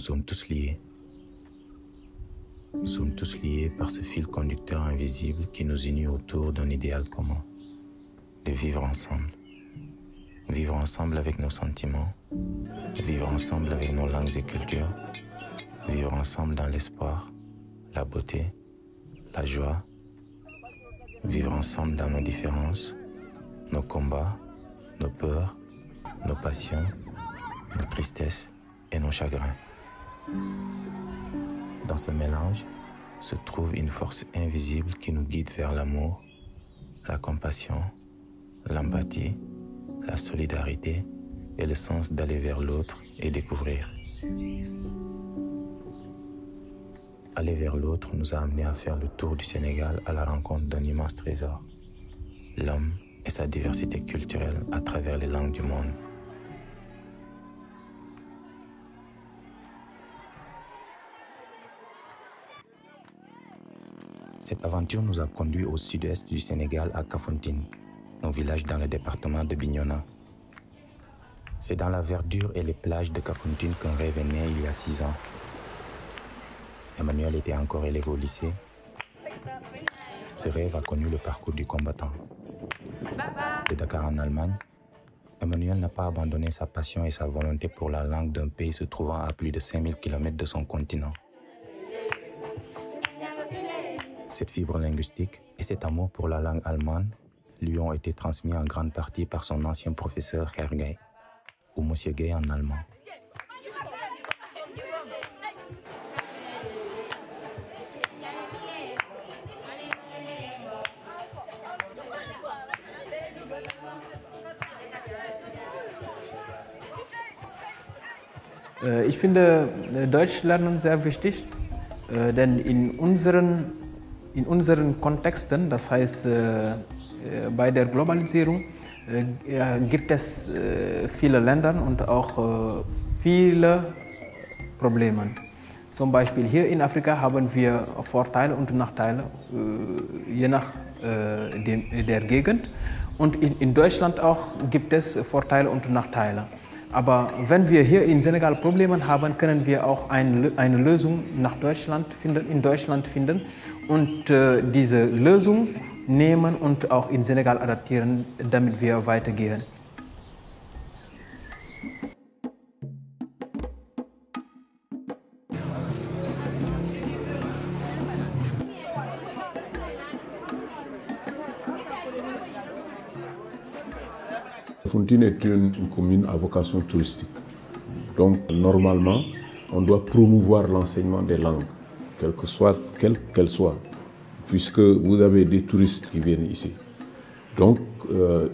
sommes tous liés. Nous sommes tous liés par ce fil conducteur invisible qui nous unit autour d'un idéal commun, de vivre ensemble. Vivre ensemble avec nos sentiments, vivre ensemble avec nos langues et cultures, vivre ensemble dans l'espoir, la beauté, la joie, vivre ensemble dans nos différences, nos combats, nos peurs, nos passions, nos tristesses et nos chagrins. Dans ce mélange se trouve une force invisible qui nous guide vers l'amour, la compassion, l'empathie, la solidarité et le sens d'aller vers l'autre et découvrir. Aller vers l'autre nous a amenés à faire le tour du Sénégal à la rencontre d'un immense trésor, l'homme et sa diversité culturelle à travers les langues du monde. Cette aventure nous a conduits au sud-est du Sénégal à Kafountine, un village dans le département de Bignona. C'est dans la verdure et les plages de Kafountine qu'un rêve est né il y a 6 ans. Emmanuel était encore élève au lycée. Ce rêve a connu le parcours du combattant. De Dakar en Allemagne, Emmanuel n'a pas abandonné sa passion et sa volonté pour la langue d'un pays se trouvant à plus de 5000 km de son continent. Cette fibre linguistique et cet amour pour la langue allemande lui ont été transmis en grande partie par son ancien professeur Herr Gay, ou Monsieur Gay en allemand. Ich finde Deutsch lernen sehr wichtig, denn in unseren Kontexten, das heißt bei der Globalisierung, gibt es viele Länder und auch viele Probleme. Zum Beispiel hier in Afrika haben wir Vorteile und Nachteile, je nach der Gegend. Und in Deutschland auch gibt es Vorteile und Nachteile. Aber wenn wir hier in Senegal Probleme haben, können wir auch eine Lösung in Deutschland finden und diese Lösung nehmen und auch in Senegal adaptieren, damit wir weitergehen. Kafountine est une commune à vocation touristique. Donc, normalement, on doit promouvoir l'enseignement des langues, quelle qu'elle soit, puisque vous avez des touristes qui viennent ici. Donc,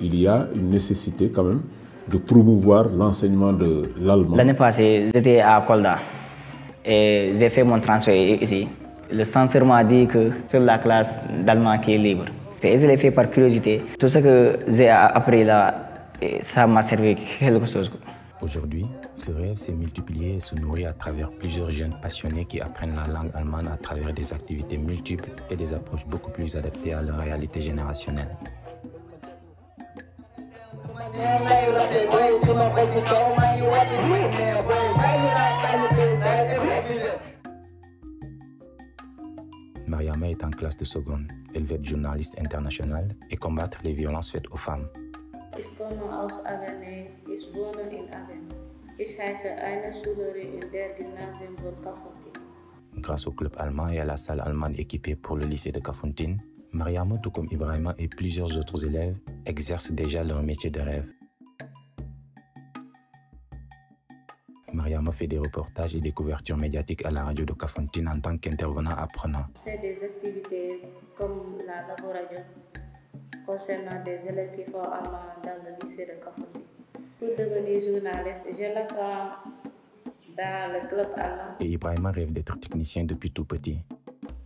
il y a une nécessité quand même de promouvoir l'enseignement de l'allemand. L'année passée, j'étais à Kolda et j'ai fait mon transfert ici. Le censeur m'a dit que c'est la classe d'allemand qui est libre. Et je l'ai fait par curiosité. Tout ce que j'ai appris là, ça m'a servi quelque chose. Aujourd'hui, ce rêve s'est multiplié et se nourrit à travers plusieurs jeunes passionnés qui apprennent la langue allemande à travers des activités multiples et des approches beaucoup plus adaptées à leur réalité générationnelle. Mariama est en classe de seconde. Elle veut être journaliste internationale et combattre les violences faites aux femmes. Ich komme aus Avene, ich wohne in Avene. Ich heiße eine Schülerin in der Gymnasium von Kafountine. Grâce au club allemand et à la salle allemande équipée pour le lycée de Kafountine, Mariama, tout comme Ibrahima et plusieurs autres élèves, exercent déjà leur métier de rêve. Mariama fait des reportages et des couvertures médiatiques à la radio de Kafountine en tant qu'intervenant apprenant. Je fais des activités comme la laboradio concernant des élèves qui font allemand dans le lycée de Kafountine. Pour devenir journaliste, je l'apprends dans le club allemand. Et Ibrahima rêve d'être technicien depuis tout petit.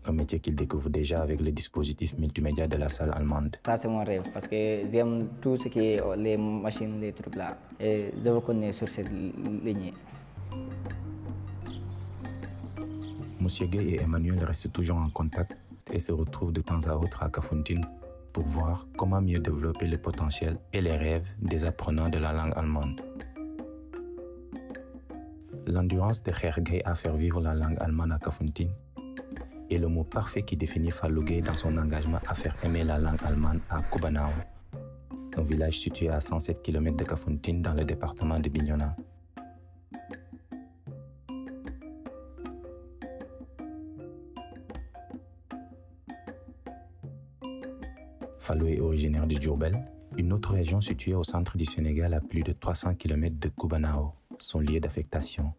Un métier qu'il découvre déjà avec le dispositif multimédia de la salle allemande. Ça, c'est mon rêve parce que j'aime tout ce qui est les machines, les trucs là. Et je veux connaître sur cette ligne. Monsieur Gay et Emmanuel restent toujours en contact et se retrouvent de temps à autre à Kafountine pour voir comment mieux développer le potentiel et les rêves des apprenants de la langue allemande. L'endurance de Khairgay à faire vivre la langue allemande à Kafountine est le mot parfait qui définit Fallou Gueye dans son engagement à faire aimer la langue allemande à Kubanao, un village situé à 107 km de Kafountine dans le département de Bignona. Fallou est originaire de Diourbel, une autre région située au centre du Sénégal à plus de 300 km de Kubanao, son lieu d'affectation.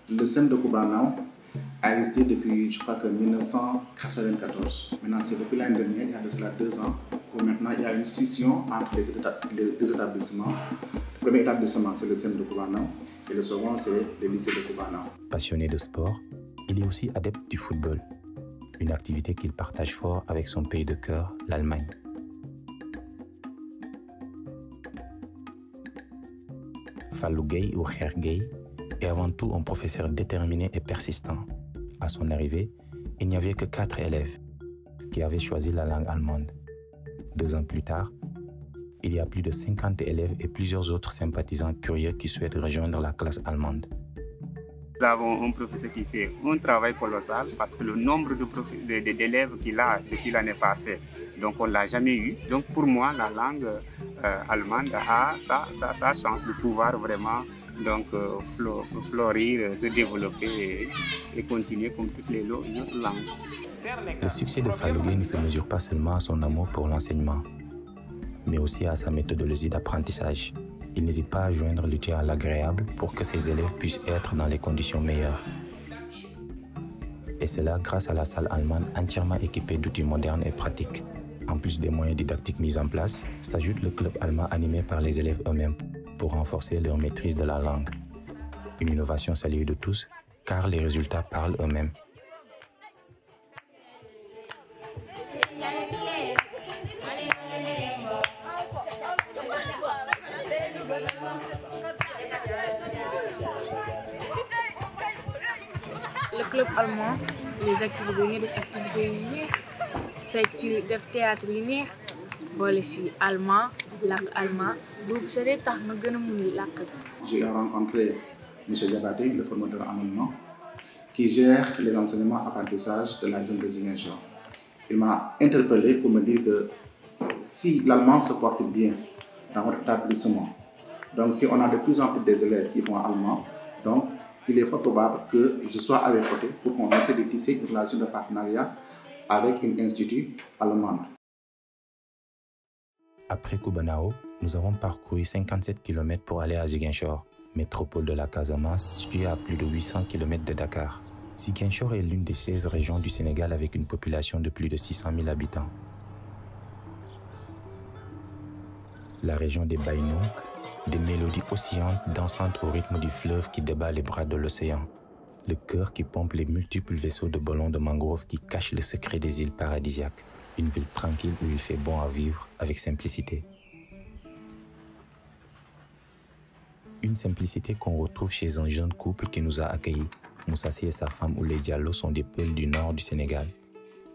Le SEM de Kubanao a existé depuis, je crois que 1994. Maintenant, c'est depuis l'année dernière, il y a de cela 2 ans, où maintenant il y a une scission entre les deux établissements. Le premier établissement, c'est le SEM de Kubanao, et le second, c'est le lycée de Kubanao. Passionné de sport, il est aussi adepte du football, une activité qu'il partage fort avec son pays de cœur, l'Allemagne. Fallou Gueye ou Khairgay est avant tout un professeur déterminé et persistant. À son arrivée, il n'y avait que 4 élèves qui avaient choisi la langue allemande. 2 ans plus tard, il y a plus de 50 élèves et plusieurs autres sympathisants curieux qui souhaitent rejoindre la classe allemande. Nous avons un professeur qui fait un travail colossal parce que le nombre d'élèves qu'il a depuis l'année passée, donc on ne l'a jamais eu. Donc pour moi, la langue allemande a sa chance de pouvoir vraiment donc, fleurir, se développer et continuer comme toutes les autres langues. Le succès de Fallou Gueye ne se mesure pas seulement à son amour pour l'enseignement, mais aussi à sa méthodologie d'apprentissage. Il n'hésite pas à joindre l'utile à l'agréable pour que ses élèves puissent être dans les conditions meilleures. Et cela grâce à la salle allemande entièrement équipée d'outils modernes et pratiques. En plus des moyens didactiques mis en place, s'ajoute le club allemand animé par les élèves eux-mêmes pour renforcer leur maîtrise de la langue. Une innovation saluée de tous, car les résultats parlent eux-mêmes. Le club allemand, les activités du théâtre linéaire, allemand, langue allemande, J'ai rencontré M. Diabaté, le formateur en allemand, qui gère les enseignements apprentissage de la région de Ziguinchor. Il m'a interpellé pour me dire que si l'allemand se porte bien dans votre établissement, donc si on a de plus en plus des élèves qui font allemand, donc il est fort probable que je sois à vos côtés pour qu'on essaie de tisser une relation de partenariat avec un institut allemand. Après Kubanao, nous avons parcouru 57 km pour aller à Ziguinchor, métropole de la Casamance située à plus de 800 km de Dakar. Ziguinchor est l'une des 16 régions du Sénégal avec une population de plus de 600 000 habitants. La région des Baïnouk, des mélodies oscillantes dansantes au rythme du fleuve qui débat les bras de l'océan. Le cœur qui pompe les multiples vaisseaux de ballons de mangrove qui cachent le secret des îles paradisiaques. Une ville tranquille où il fait bon à vivre avec simplicité. Une simplicité qu'on retrouve chez un jeune couple qui nous a accueillis. Moussassi et sa femme Oulé Diallo sont des Peuls du nord du Sénégal.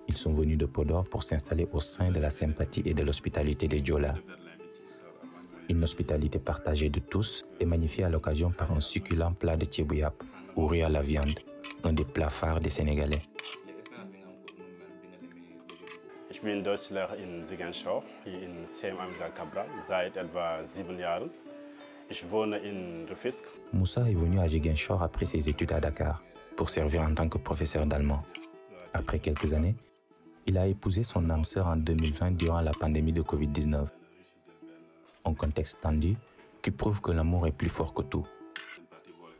Ils sont venus de Podor pour s'installer au sein de la sympathie et de l'hospitalité des Diola. Une hospitalité partagée de tous et magnifiée à l'occasion par un succulent plat de thiebouyap ou riz à la viande, un des plats phares des Sénégalais. Ich bin Deutschlehrer in Ziguinchor, hier in CM Amical Cabral, seit etwa 7 Jahren. Ich wohne in Rufisque. Moussa est venu à Ziguinchor après ses études à Dakar pour servir en tant que professeur d'allemand. Après quelques années, il a épousé son âme sœur en 2020 durant la pandémie de Covid-19. Un contexte tendu qui prouve que l'amour est plus fort que tout.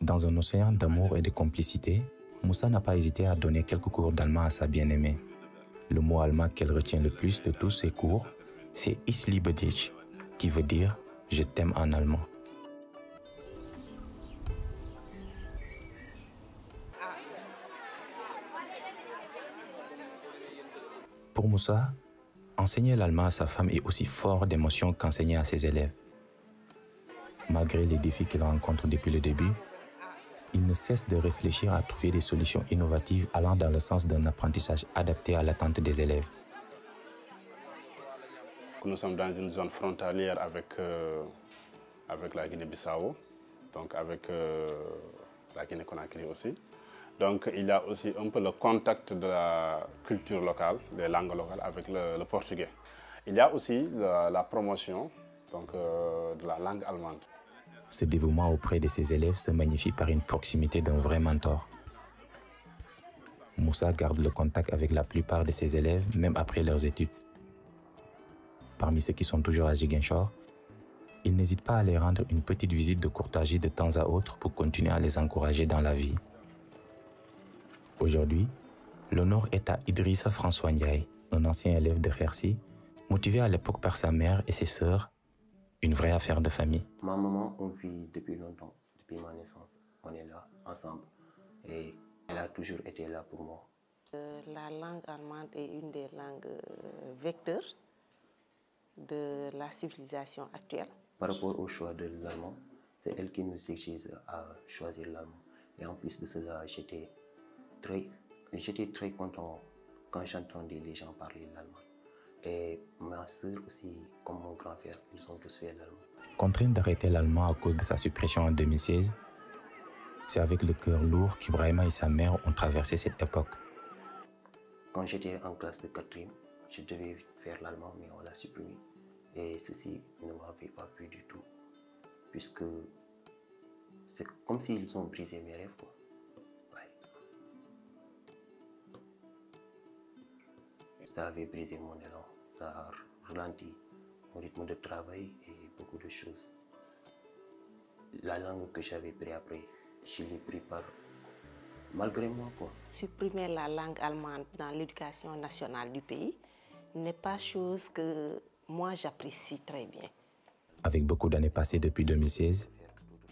Dans un océan d'amour et de complicité, Moussa n'a pas hésité à donner quelques cours d'allemand à sa bien-aimée. Le mot allemand qu'elle retient le plus de tous ses cours, c'est Ich liebe dich, qui veut dire « je t'aime » en allemand. Pour Moussa, enseigner l'allemand à sa femme est aussi fort d'émotions qu'enseigner à ses élèves. Malgré les défis qu'il rencontre depuis le début, il ne cesse de réfléchir à trouver des solutions innovatives allant dans le sens d'un apprentissage adapté à l'attente des élèves. que nous sommes dans une zone frontalière avec la Guinée-Bissau, donc avec la Guinée-Conakry aussi. Donc il y a aussi un peu le contact de la culture locale, des langues locales avec le portugais. Il y a aussi la promotion donc, de la langue allemande. Ce dévouement auprès de ses élèves se magnifie par une proximité d'un vrai mentor. Moussa garde le contact avec la plupart de ses élèves, même après leurs études. Parmi ceux qui sont toujours à Ziguinchor, il n'hésite pas à les rendre une petite visite de courtoisie de temps à autre pour continuer à les encourager dans la vie. Aujourd'hui, l'honneur est à Idrissa François Ndiaye, un ancien élève de Khersi, motivé à l'époque par sa mère et ses sœurs, une vraie affaire de famille. Ma maman, on vit depuis longtemps, depuis ma naissance. On est là, ensemble. Et elle a toujours été là pour moi. La langue allemande est une des langues vecteurs de la civilisation actuelle. Par rapport au choix de l'allemand, c'est elle qui nous exige à choisir l'allemand. Et en plus de cela, j'étais très content quand j'entendais les gens parler l'allemand. Et ma sœur aussi, comme mon grand frère, ils ont tous fait l'allemand. Contraint d'arrêter l'allemand à cause de sa suppression en 2016, c'est avec le cœur lourd qu'Ibrahima et sa mère ont traversé cette époque. Quand j'étais en classe de 4e, je devais faire l'allemand, mais on l'a supprimé. Et ceci ne m'avait pas plu du tout, puisque c'est comme s'ils ont brisé mes rêves, quoi. Ça avait brisé mon élan, ça a ralenti mon rythme de travail et beaucoup de choses. La langue que j'avais pris après, je l'ai pris malgré moi, quoi. Supprimer la langue allemande dans l'éducation nationale du pays n'est pas chose que moi j'apprécie très bien. Avec beaucoup d'années passées depuis 2016,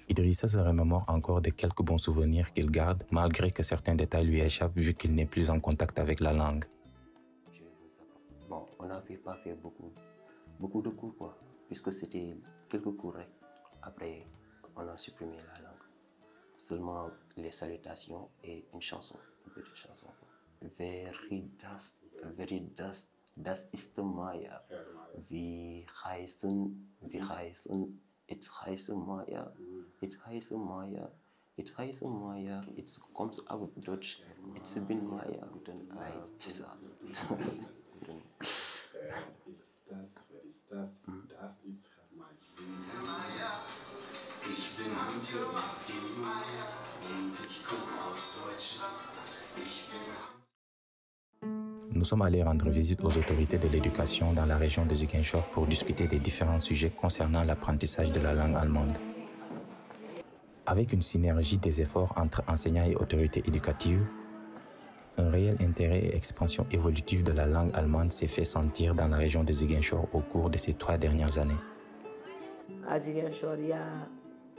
Idrissa se remémore encore de quelques bons souvenirs qu'il garde, malgré que certains détails lui échappent vu qu'il n'est plus en contact avec la langue. Bon, on n'avait pas fait beaucoup de cours, quoi, puisque c'était quelques cours. Après, on a supprimé la langue. Seulement les salutations et une chanson, une petite chanson. Das ist Maya. Wie heißen, it heißt Maya, it comes out Deutsch, it's bin Maya, guten Eis, Das ist Maya. Ich bin Antje Maya und ich komme aus Deutschland. Nous sommes allés rendre visite aux autorités de l'éducation dans la région de Ziguinchor pour discuter des différents sujets concernant l'apprentissage de la langue allemande. Avec une synergie des efforts entre enseignants et autorités éducatives, un réel intérêt et expansion évolutive de la langue allemande s'est fait sentir dans la région de Ziguinchor au cours de ces 3 dernières années. À Ziguinchor, il y a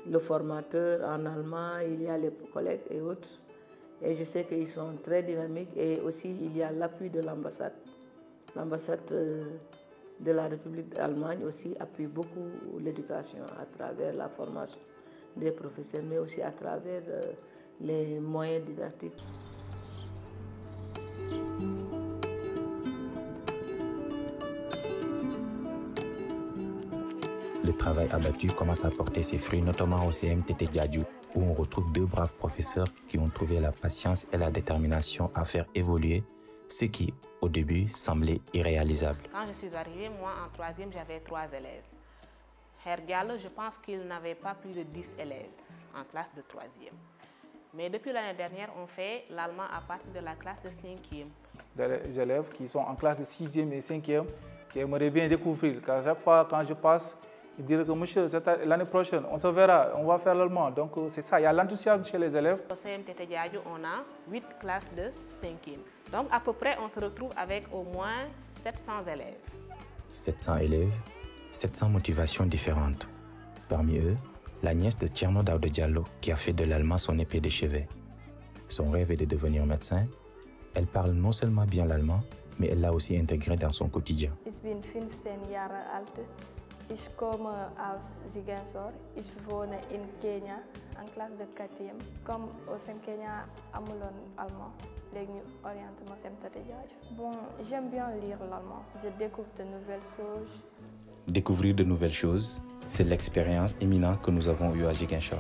le formateur en allemand, il y a les collègues et autres. Et je sais qu'ils sont très dynamiques et aussi il y a l'appui de l'ambassade. L'ambassade de la République d'Allemagne aussi appuie beaucoup l'éducation à travers la formation des professeurs, mais aussi à travers les moyens didactiques. Le travail abattu commence à porter ses fruits, notamment au CMTT Diadjou, où on retrouve 2 braves professeurs qui ont trouvé la patience et la détermination à faire évoluer ce qui, au début, semblait irréalisable. Quand je suis arrivée, moi, en 3e, j'avais 3 élèves. Herr Diallo, je pense qu'il n'avait pas plus de 10 élèves en classe de 3e. Mais depuis l'année dernière, on fait l'allemand à partir de la classe de 5e. Des élèves qui sont en classe de 6e et 5e, qui aimeraient bien découvrir. Car chaque fois, quand je passe, ils disent que monsieur, l'année prochaine, on se verra, on va faire l'allemand. Donc c'est ça, il y a l'enthousiasme chez les élèves. Au CMTT Diadjou, on a 8 classes de 5e. Donc à peu près, on se retrouve avec au moins 700 élèves. 700 élèves, 700 motivations différentes. Parmi eux, la nièce de Tierno Daouda Diallo qui a fait de l'allemand son épée de chevet. Son rêve est de devenir médecin. Elle parle non seulement bien l'allemand, mais elle l'a aussi intégré dans son quotidien. Ich bin 15 Jahre alt. Ich komme aus Ziguinchor. Ich wohne in Kenya en classe de 4e. Comme au sein Kenya, amulon allemand. Léegi ñu orienté ma CMTT Diadjou. Bon, j'aime bien lire l'allemand. Je découvre de nouvelles choses. découvrir de nouvelles choses, c'est l'expérience éminente que nous avons eue à Ziguinchor.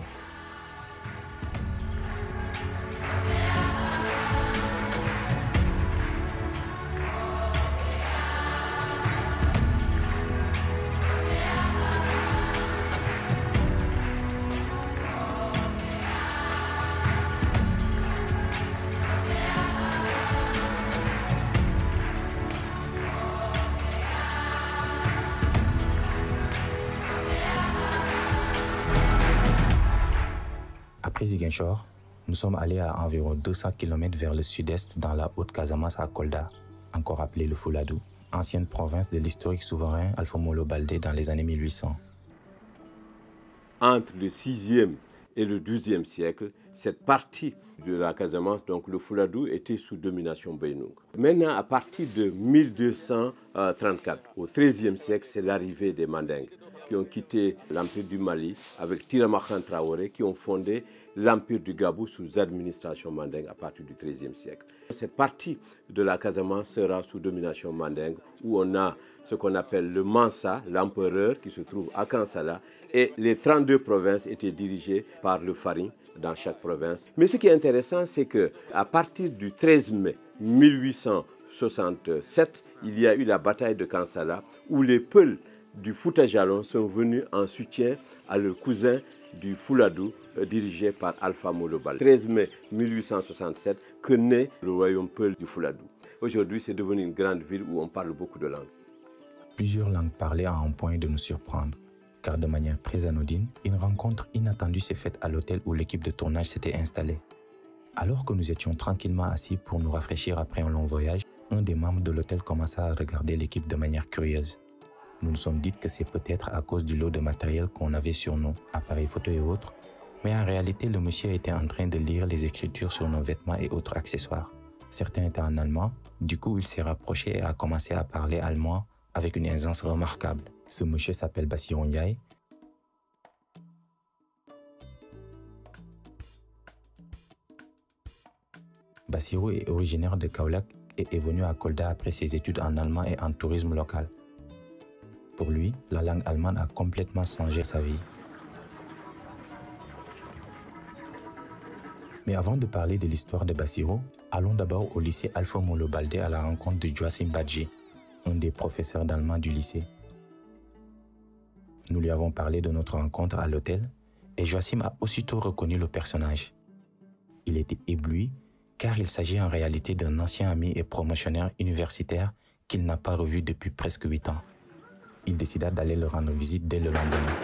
Après Ziguinchor, nous sommes allés à environ 200 km vers le sud-est dans la Haute-Casamance à Kolda, encore appelée le Fouladou, ancienne province de l'historique souverain Alpha Molo Baldé dans les années 1800. Entre le 6e et le 12e siècle, cette partie de la Casamance, donc le Fouladou, était sous domination Beinouk. Maintenant, à partir de 1234, au 13e siècle, c'est l'arrivée des Mandingues, qui ont quitté l'Empire du Mali avec Tiramakhan Traoré, qui ont fondé l'Empire du Gabou sous administration mandingue à partir du XIIIe siècle. Cette partie de la Casamance sera sous domination mandingue, où on a ce qu'on appelle le Mansa, l'empereur qui se trouve à Kansala, et les 32 provinces étaient dirigées par le Farin dans chaque province. Mais ce qui est intéressant, c'est qu'à partir du 13 mai 1867, il y a eu la bataille de Kansala, où les Peuls du Fouta Jalon sont venus en soutien à leur cousin du Fouladou, dirigé par Alpha Molo Baldé. 13 mai 1867, que naît le royaume Peul du Fouladou. Aujourd'hui, c'est devenu une grande ville où on parle beaucoup de langues. Plusieurs langues parlées à un point de nous surprendre, car de manière très anodine, une rencontre inattendue s'est faite à l'hôtel où l'équipe de tournage s'était installée. Alors que nous étions tranquillement assis pour nous rafraîchir après un long voyage, un des membres de l'hôtel commença à regarder l'équipe de manière curieuse. Nous nous sommes dit que c'est peut-être à cause du lot de matériel qu'on avait sur nous, appareils photo et autres, mais en réalité, le monsieur était en train de lire les écritures sur nos vêtements et autres accessoires. Certains étaient en allemand, du coup il s'est rapproché et a commencé à parler allemand avec une aisance remarquable. Ce monsieur s'appelle Bassirou Ndiaye. Bassirou est originaire de Kaolack et est venu à Kolda après ses études en allemand et en tourisme local. Pour lui, la langue allemande a complètement changé sa vie. Mais avant de parler de l'histoire de Bassirou, allons d'abord au lycée Alpha Molo Baldé à la rencontre de Joachim Badji, un des professeurs d'allemand du lycée. Nous lui avons parlé de notre rencontre à l'hôtel et Joachim a aussitôt reconnu le personnage. Il était ébloui car il s'agit en réalité d'un ancien ami et promotionnaire universitaire qu'il n'a pas revu depuis presque 8 ans. Il décida d'aller le rendre visite dès le lendemain.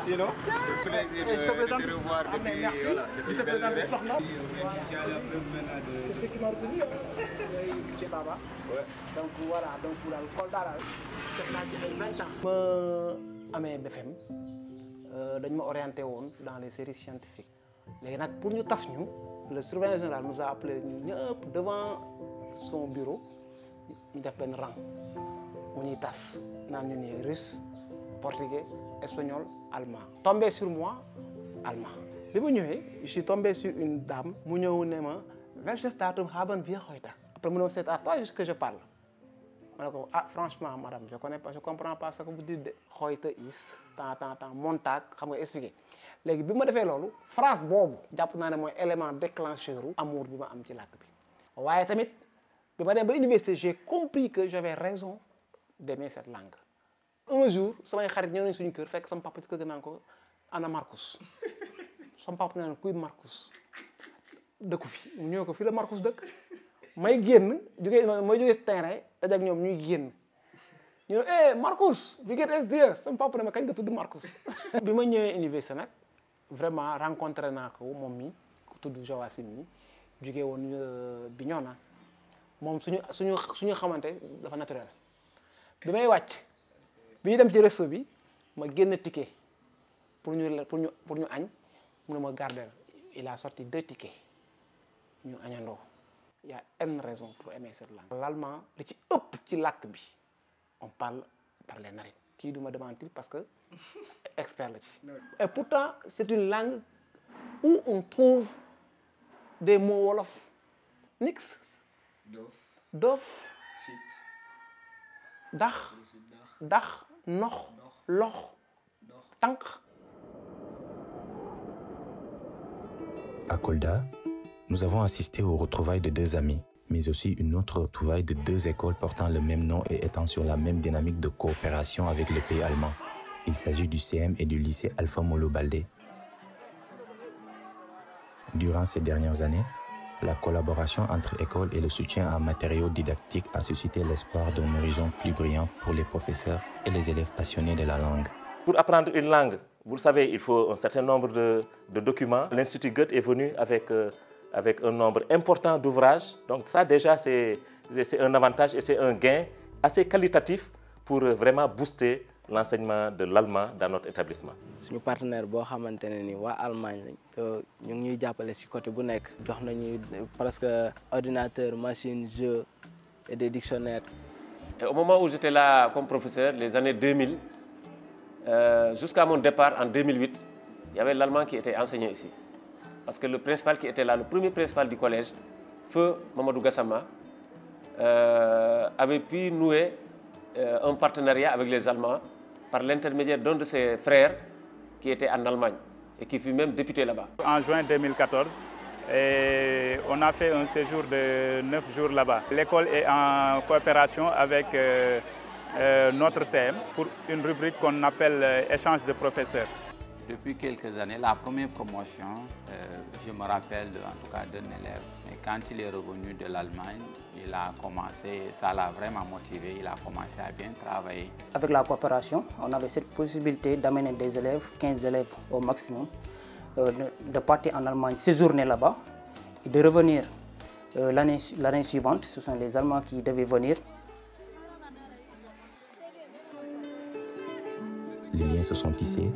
Sinon, plaisir de te revoir depuis. Voilà, je te présente le Sokhna. C'est ce qui m'a retenu. Chez Baba. Donc voilà, donc pour le Kolda là, def naa ci ay 20 ans. Ma amee BFM dañ ma orienté woon dans les séries scientifiques. Léegi nag pour ñu tas ñu, le surveillant général nous a appelé ñu ñëpp devant son bureau. Ñu def benn rang mu ñuy tas naan ñu ni russe, portugais, espagnol, allemand. Tombé sur moi, allemand. Bi ma ñëwee, je suis tombé sur une dame mu ñëw ne ma welches Datum haben wir heute? Après mu ne ma c'est à toi que je parle. Ma ne ko ah franchement madame je connais pas, je comprends pas ce que vous dites de heute is temps Montag xam nga expliqué. Léegi bi ma defee loolu phrase boobu jàpp naa ne mooy élément déclencheur u amour bi ma am ci làkk bi. Waaye tamit bi ma dem ba université j'ai compris que j'avais raison d'aimer cette langue. Un jour samay xarit ñëw nañ suñu kër fekk sama papa ci kër ga naan ko ana Marcus sama papa naan kuy Marcus dëkku fi mu ñëw ko fii la Marcus dëkk may génn jógee terrain daje ak ñoom ñuy génn ñu ne eh Marcus wie geht es dir sama papa ne ma kañ nga tudd Marcus. Bi ma ñëwee université nag vraiment rencontré naa ko moom mi ku tudd Joachim mi jógee woon Bignona moom suñu xamante dafa naturel. Bi may wàcc bi ñu dem ci resto bi ma génn ticket pour ñu añ mu ne ma garder il a sorti 2 tickets ñu añandoo. Il y a une raison pour aimer cette langue. L'allemand li ci ëpp ci làkk bi on parle par les narines. Kii du ma démentir parce que expert la ci. Et pourtant c'est une langue où on trouve des mots wolof. Nix. Dof. dax dax nox lox tànk. À Kolda, nous avons assisté aux retrouvailles de deux amis, mais aussi une autre retrouvaille de deux écoles portant le même nom et étant sur la même dynamique de coopération avec le pays allemand. Il s'agit du CM et du lycée Alpha Molo Baldé. Durant ces dernières années, la collaboration entre écoles et le soutien en matériaux didactiques a suscité l'espoir d'un horizon plus brillant pour les professeurs et les élèves passionnés de la langue. Pour apprendre une langue, vous le savez, il faut un certain nombre de documents. L'Institut Goethe est venu avec un nombre important d'ouvrages. Donc ça déjà, c'est un avantage et c'est un gain assez qualitatif pour vraiment booster l'enseignement de l'allemand dans notre établissement. Suñu partenaire boo xamante ne ni waa Allemagne lañ te ñu ngi ñuy jàppale ci côté bu nekk jox nañu presque ordinateur, machine, jeu et des dictionnaires. Et au moment où j'étais là comme professeur, les années 2000, jusqu'à mon départ en 2008, il y avait l'allemand qui était enseigné ici. Parce que le principal qui était là, le premier principal du collège, Feu Mamadou Gassama, avait pu nouer un partenariat avec les Allemands par l'intermédiaire d'un de ses frères qui était en Allemagne et qui fut même député là-bas. En juin 2014, on a fait un séjour de 9 jours là-bas. L'école est en coopération avec notre CM pour une rubrique qu'on appelle échange de professeurs. Depuis quelques années, la première promotion, je me rappelle en tout cas d'un élève, mais quand il est revenu de l'Allemagne, il a commencé, ça l'a vraiment motivé, il a commencé à bien travailler. Avec la coopération, on avait cette possibilité d'amener des élèves, 15 élèves au maximum, de partir en Allemagne, séjourner là-bas, et de revenir l'année suivante. Ce sont les Allemands qui devaient venir. Les liens se sont tissés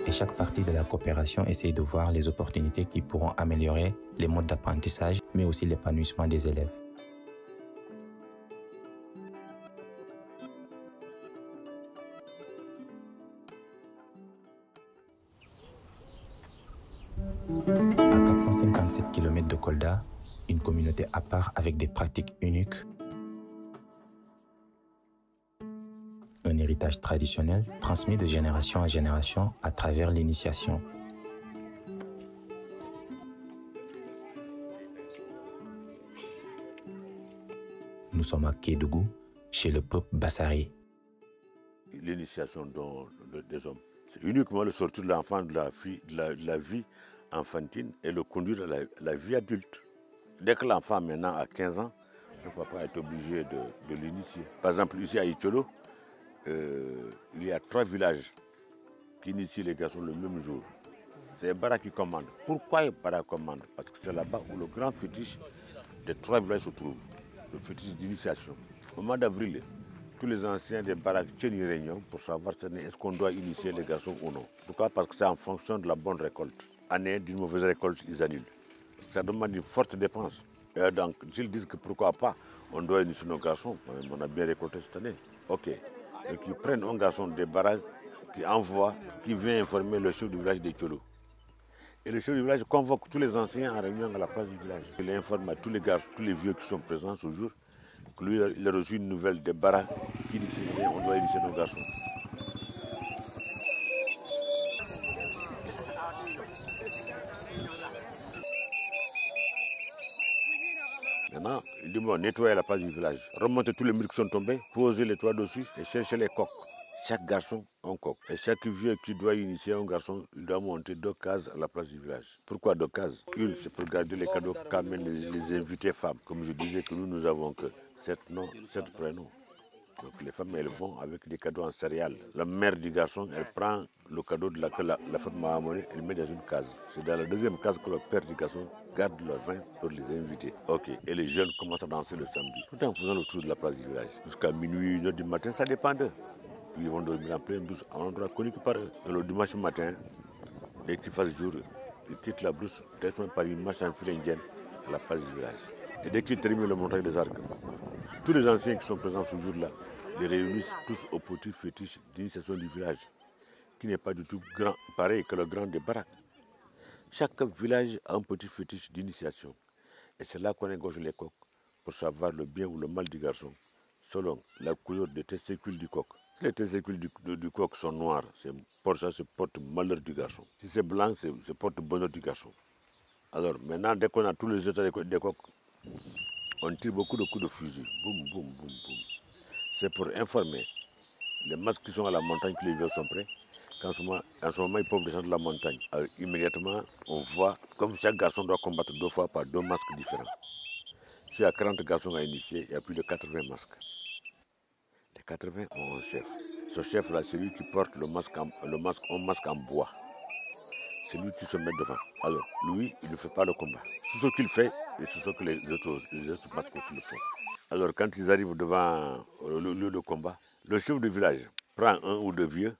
et chaque partie de la coopération essaie de voir les opportunités qui pourront améliorer les modes d'apprentissage, mais aussi l'épanouissement des élèves. À 457 km de Kolda, une communauté à part avec des pratiques uniques, un héritage traditionnel transmis de génération en génération à travers l'initiation. Nous sommes à Kédougou, chez le peuple Bassari. L'initiation des hommes, c'est uniquement le sortir de l'enfant de la vie enfantine et le conduire à la vie adulte. Dès que l'enfant maintenant a 15 ans, le papa est obligé de l'initier. Par exemple, ici à Itcholo, il y a 3 villages qui initient les garçons le même jour. C'est Bara qui commande. Pourquoi Bara commande? Parce que c'est là-bas où le grand fétiche des 3 villages se trouve, le fétiche d'initiation. Au mois d'avril, tous les anciens des baraques tiennent une réunion pour savoir est-ce qu'on doit initier les garçons ou non. Pourquoi? Parce que c'est en fonction de la bonne récolte. Année d'une mauvaise récolte, ils annulent. Ça demande une forte dépense. Et donc, s'ils disent que pourquoi pas, on doit initier nos garçons, on a bien récolté cette année. Ok. Et qui prennent un garçon des baraques, qui envoie, qui vient informer le chef du village de Tcholo. Et le chef du village convoque tous les anciens en réunion à la place du village. Il informe à tous les garçons, tous les vieux qui sont présents ce jour, que lui, il a reçu une nouvelle des baraques qui dit qu'on doit initier nos garçons. Maintenant, il dit bon, nettoyer la place du village, remonter tous les murs qui sont tombés, poser les toits dessus et chercher les coques. Chaque garçon un coq. Et chaque vieux qui doit initier un garçon, il doit monter 2 cases à la place du village. Pourquoi 2 cases? Une, c'est pour garder les cadeaux qu'amènent les invités femmes. Comme je disais que nous avons que 7 noms, 7 prénoms. Donc les femmes, elles vont avec des cadeaux en céréales. La mère du garçon, elle prend le cadeau de que la femme m'a amené, elle met dans une case. C'est dans la deuxième case que le père du garçon garde leur vin pour les inviter. Ok, et les jeunes commencent à danser le samedi. Tout en faisant le tour de la place du village. Jusqu'à minuit, 1h du matin, ça dépend d'eux. Puis ils vont dormir en plein brousse, à un endroit connu que par eux. Et le dimanche matin, dès qu'il fasse jour, ils quittent la brousse, directement par une marche en file indienne à la place du village. Et dès qu'ils terminent le montage des arcs, tous les anciens qui sont présents ce jour-là, les réunissent tous au petit fétiche d'initiation du village, qui n'est pas du tout grand, pareil que le grand des baraques. Chaque village a un petit fétiche d'initiation. Et c'est là qu'on égorge les coqs, pour savoir le bien ou le mal du garçon selon la couleur des testicules du coq. Si les testicules du coq sont noirs, ça porte malheur du garçon. Si c'est blanc, c'est porte bonheur du garçon. Alors maintenant, dès qu'on a tous les états des coqs, on tire beaucoup de coups de fusil. Boum, boum, boum, boum. C'est pour informer les masques qui sont à la montagne que les vieux sont prêts. En ce moment, ils peuvent descendre la montagne. Alors, immédiatement, on voit, comme chaque garçon doit combattre 2 fois par 2 masques différents. S'il y a 40 garçons à initier, il y a plus de 80 masques. Les 80 ont un chef. Ce chef-là, c'est lui qui porte un masque en bois. C'est lui qui se met devant. Alors, lui, il ne fait pas le combat. C'est ce qu'il fait et c'est ce que les autres masques aussi le font. Alors, quand ils arrivent devant le lieu de combat, le chef du village prend 1 ou 2 vieux.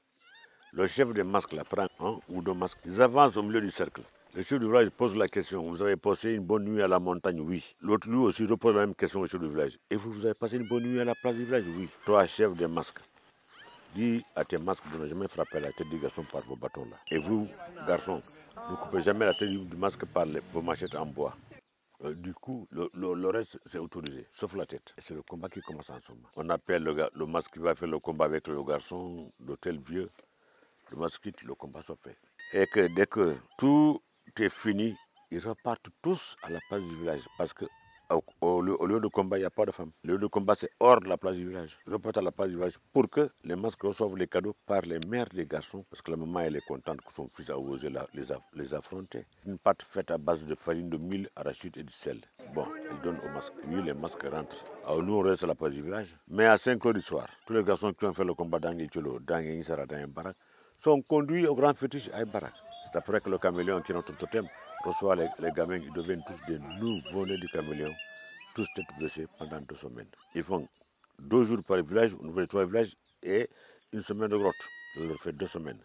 Le chef des masques là prend 1 ou 2 masques. Ils avancent au milieu du cercle. Le chef du village pose la question. Vous avez passé une bonne nuit à la montagne? Oui. L'autre lui aussi repose la même question au chef du village. Et vous avez passé une bonne nuit à la place du village? Oui. Toi, chef des masques, dis à tes masques de ne jamais frapper la tête du garçon par vos bâtons là. Et vous, garçons, ne coupez jamais la tête du masque par vos machettes en bois. Du coup, le reste, c'est autorisé, sauf la tête. Et c'est le combat qui commence en ce moment. On appelle le masque qui va faire le combat avec le garçon de tel vieux. Le masque quitte, le combat se fait. Et que dès que tout est fini, ils repartent tous à la place du village. Parce qu'au lieu de combat, il n'y a pas de femmes. Le lieu de combat, c'est hors de la place du village. Ils repartent à la place du village pour que les masques reçoivent les cadeaux par les mères des garçons. Parce que la maman, elle est contente que son fils a osé les affronter. Une pâte faite à base de farine de mil, arachide et de sel. Bon, elle donne aux masques. Oui, les masques rentrent. Alors nous, on reste à la place du village. Mais à 5 h du soir, tous les garçons qui ont fait le combat dans Ngitcholo, dans Ngisara, dans Barak, sont conduits au grand fétiche à Barak. C'est après que le caméléon qui est notre totem reçoit les gamins qui deviennent tous des nouveaux-nés du caméléon, tous tête blessés pendant 2 semaines. Ils font 2 jours par village, on ouvre 3 villages et 1 semaine de grotte. Ça leur fait 2 semaines.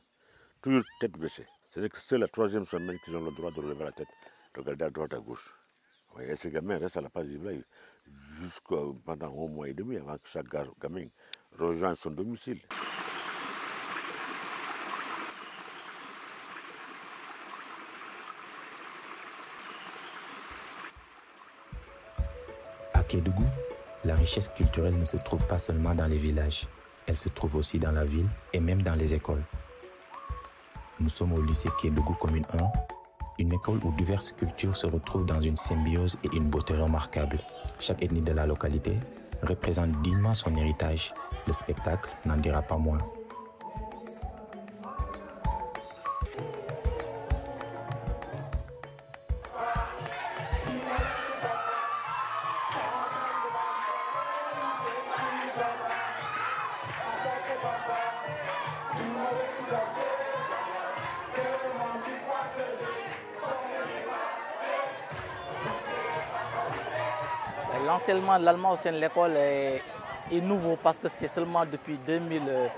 Toujours tête blessée. C'est-à-dire que c'est la 3e semaine qu'ils ont le droit de relever la tête, de regarder à droite, à gauche. Et ces gamins restent à la place du village pendant 1 mois et demi avant que chaque gamin rejoigne son domicile. À Kédougou, la richesse culturelle ne se trouve pas seulement dans les villages, elle se trouve aussi dans la ville et même dans les écoles. Nous sommes au lycée Kédougou Commune 1, une école où diverses cultures se retrouvent dans une symbiose et une beauté remarquable. Chaque ethnie de la localité représente dignement son héritage. Le spectacle n'en dira pas moins. L'enseignement de l'allemand au sein de l'école est nouveau parce que c'est seulement depuis 2019-2020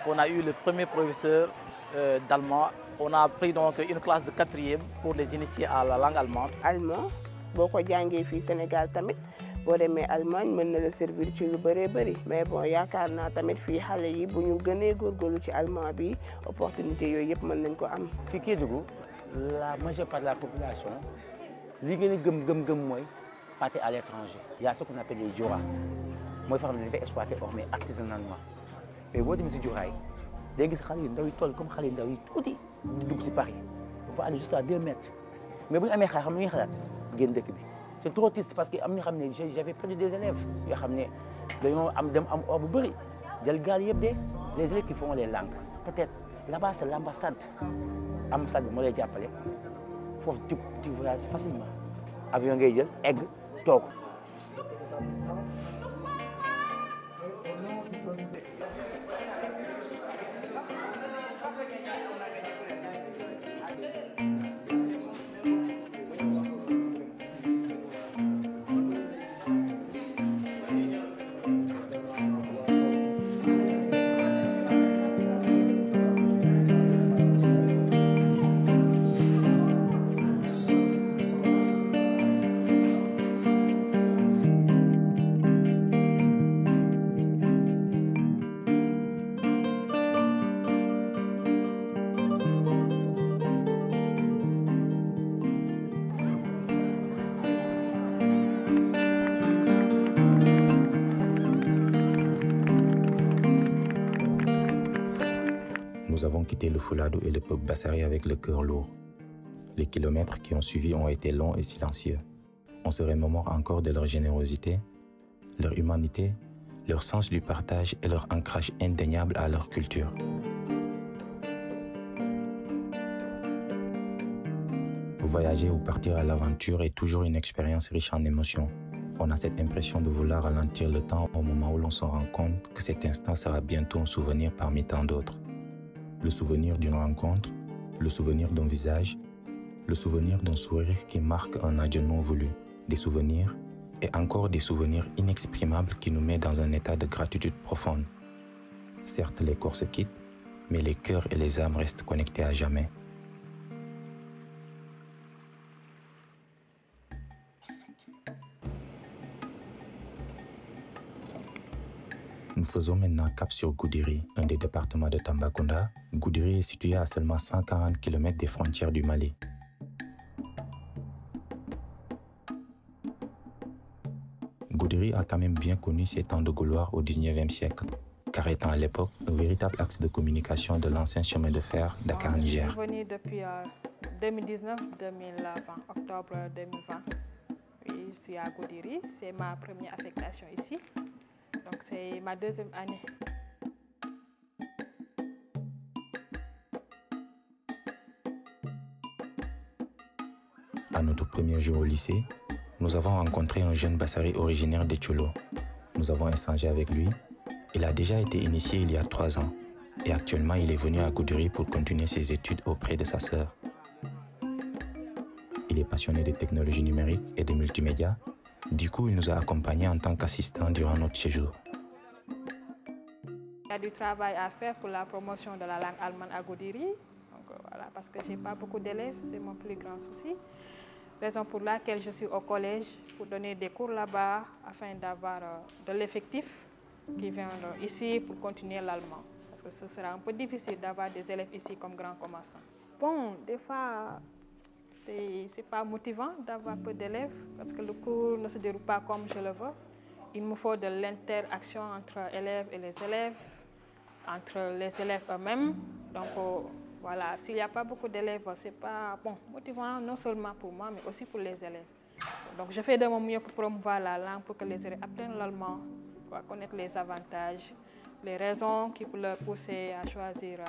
qu'on a eu le premier professeur d'allemand. On a pris donc une classe de 4e pour les initier à la langue allemande. Allemand, beaucoup jàngee fii Sénégal tamit boo demee Allemagne mën na la servir ci lu bëree bëri mais bon yaakaar naa tamit fii xale yi bu ñu gënee góorgóorlu ci allemand bi opportunité yooyu yëpp mën nañ ko am. Fii Kédougou, la majeure partie de la population li gën a gëm mooy partir à l'étranger. Il y a ce qu'on appelle les Dioura mooy fa xam ne dañu fay exploiter or mais artisanalement mais boo demee si Dioura yi day gis xale yu ndaw yi toll comme xale yu ndaw yi tuuti dugg si Paris il faut aller jusqu'à 2 mètres mais bu ñu amee xale xam ne ñuy xalaat génn dëkk bi c'est trop triste parce que am na xam ne j'avais perdu des élèves yoo xam ne dañoo am or bu bëri jël gaal yëpp de les élèves qui font les langues peut-être là-bas c'est l'ambassade bi moo lay jàppale foofu tu voyages facilement avion ngay jël egg toog. Nous avons quitté le Fouladou et le peuple Bassari avec le cœur lourd. Les kilomètres qui ont suivi ont été longs et silencieux. On se remémore encore de leur générosité, leur humanité, leur sens du partage et leur ancrage indéniable à leur culture. Voyager ou partir à l'aventure est toujours une expérience riche en émotions. On a cette impression de vouloir ralentir le temps au moment où l'on se rend compte que cet instant sera bientôt un souvenir parmi tant d'autres. Le souvenir d'une rencontre, le souvenir d'un visage, le souvenir d'un sourire qui marque un adieu non voulu, des souvenirs et encore des souvenirs inexprimables qui nous mettent dans un état de gratitude profonde. Certes, les corps se quittent, mais les cœurs et les âmes restent connectés à jamais. Nous faisons maintenant cap sur Goudiri, un des départements de Tambacounda. Goudiri est situé à seulement 140 km des frontières du Mali. Goudiri a quand même bien connu ses temps de gloire au 19e siècle, car étant à l'époque un véritable axe de communication de l'ancien chemin de fer Dakar-Niger. Je suis venue depuis 2019-2020, octobre 2020. Oui, je suis à Goudiri, c'est ma première affectation ici. Donc c'est ma deuxième année. À notre premier jour au lycée, nous avons rencontré un jeune Bassari originaire de Tcholo. Nous avons échangé avec lui. Il a déjà été initié il y a 3 ans et actuellement il est venu à Goudiri pour continuer ses études auprès de sa sœur. Il est passionné de technologies numériques et de multimédia. Du coup, il nous a accompagnés en tant qu'assistant durant notre séjour. Il y a du travail à faire pour la promotion de la langue allemande à Goudiri. Donc, voilà, parce que je n'ai pas beaucoup d'élèves, c'est mon plus grand souci. Raison pour laquelle je suis au collège pour donner des cours là-bas afin d'avoir de l'effectif qui vient ici pour continuer l'allemand. Parce que ce sera un peu difficile d'avoir des élèves ici comme grands commençants. Bon, des fois, c'est pas motivant d'avoir peu d'élèves parce que le cours ne se déroule pas comme je le veux. Il me faut de l'interaction entre élèves et les élèves, entre les élèves eux-mêmes. Donc voilà, s'il n'y a pas beaucoup d'élèves, c'est pas motivant non seulement pour moi, mais aussi pour les élèves. Donc je fais de mon mieux pour promouvoir la langue, pour que les élèves apprennent l'allemand, connaître les avantages, les raisons qui peuvent leur pousser à choisir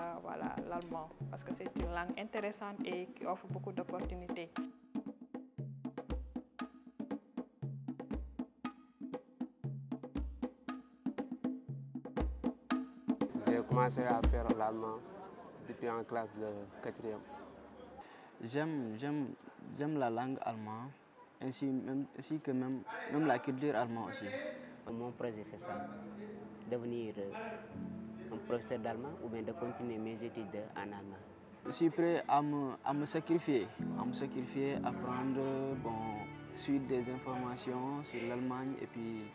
l'allemand, parce que c'est une langue intéressante et qui offre beaucoup d'opportunités. J'ai commencé à faire l'allemand depuis en classe de 4e. J'aime la langue allemande, ainsi que même la culture allemande aussi. Mon projet, c'est ça, devenir un professeur d'allemand ou bien de continuer mes études en allemand. Je suis prêt à me sacrifier, apprendre, suivre des informations sur l'Allemagne et puis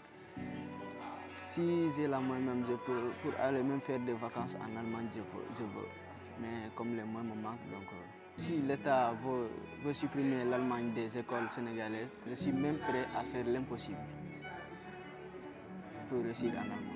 si j'ai la moyen même pour aller même faire des vacances en Allemagne, je veux. Mais comme les moyens me manquent, donc si l'État veut supprimer l'Allemagne des écoles sénégalaises, je suis même prêt à faire l'impossible pour réussir en allemand.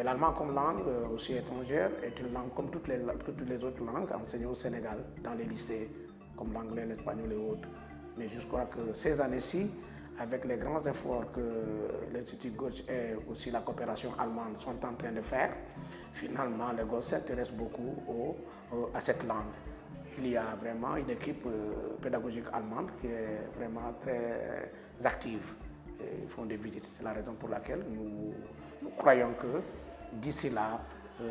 L'allemand comme langue aussi étrangère est une langue comme toutes les autres langues enseignées au Sénégal, dans les lycées, comme l'anglais, l'espagnol et autres. Mais je crois que ces années-ci, avec les grands efforts que l'Institut Goethe et aussi la coopération allemande sont en train de faire, finalement, les gosses s'intéressent beaucoup à cette langue. Il y a vraiment une équipe pédagogique allemande qui est vraiment très active. Ils font des visites. C'est la raison pour laquelle nous croyons que d'ici là,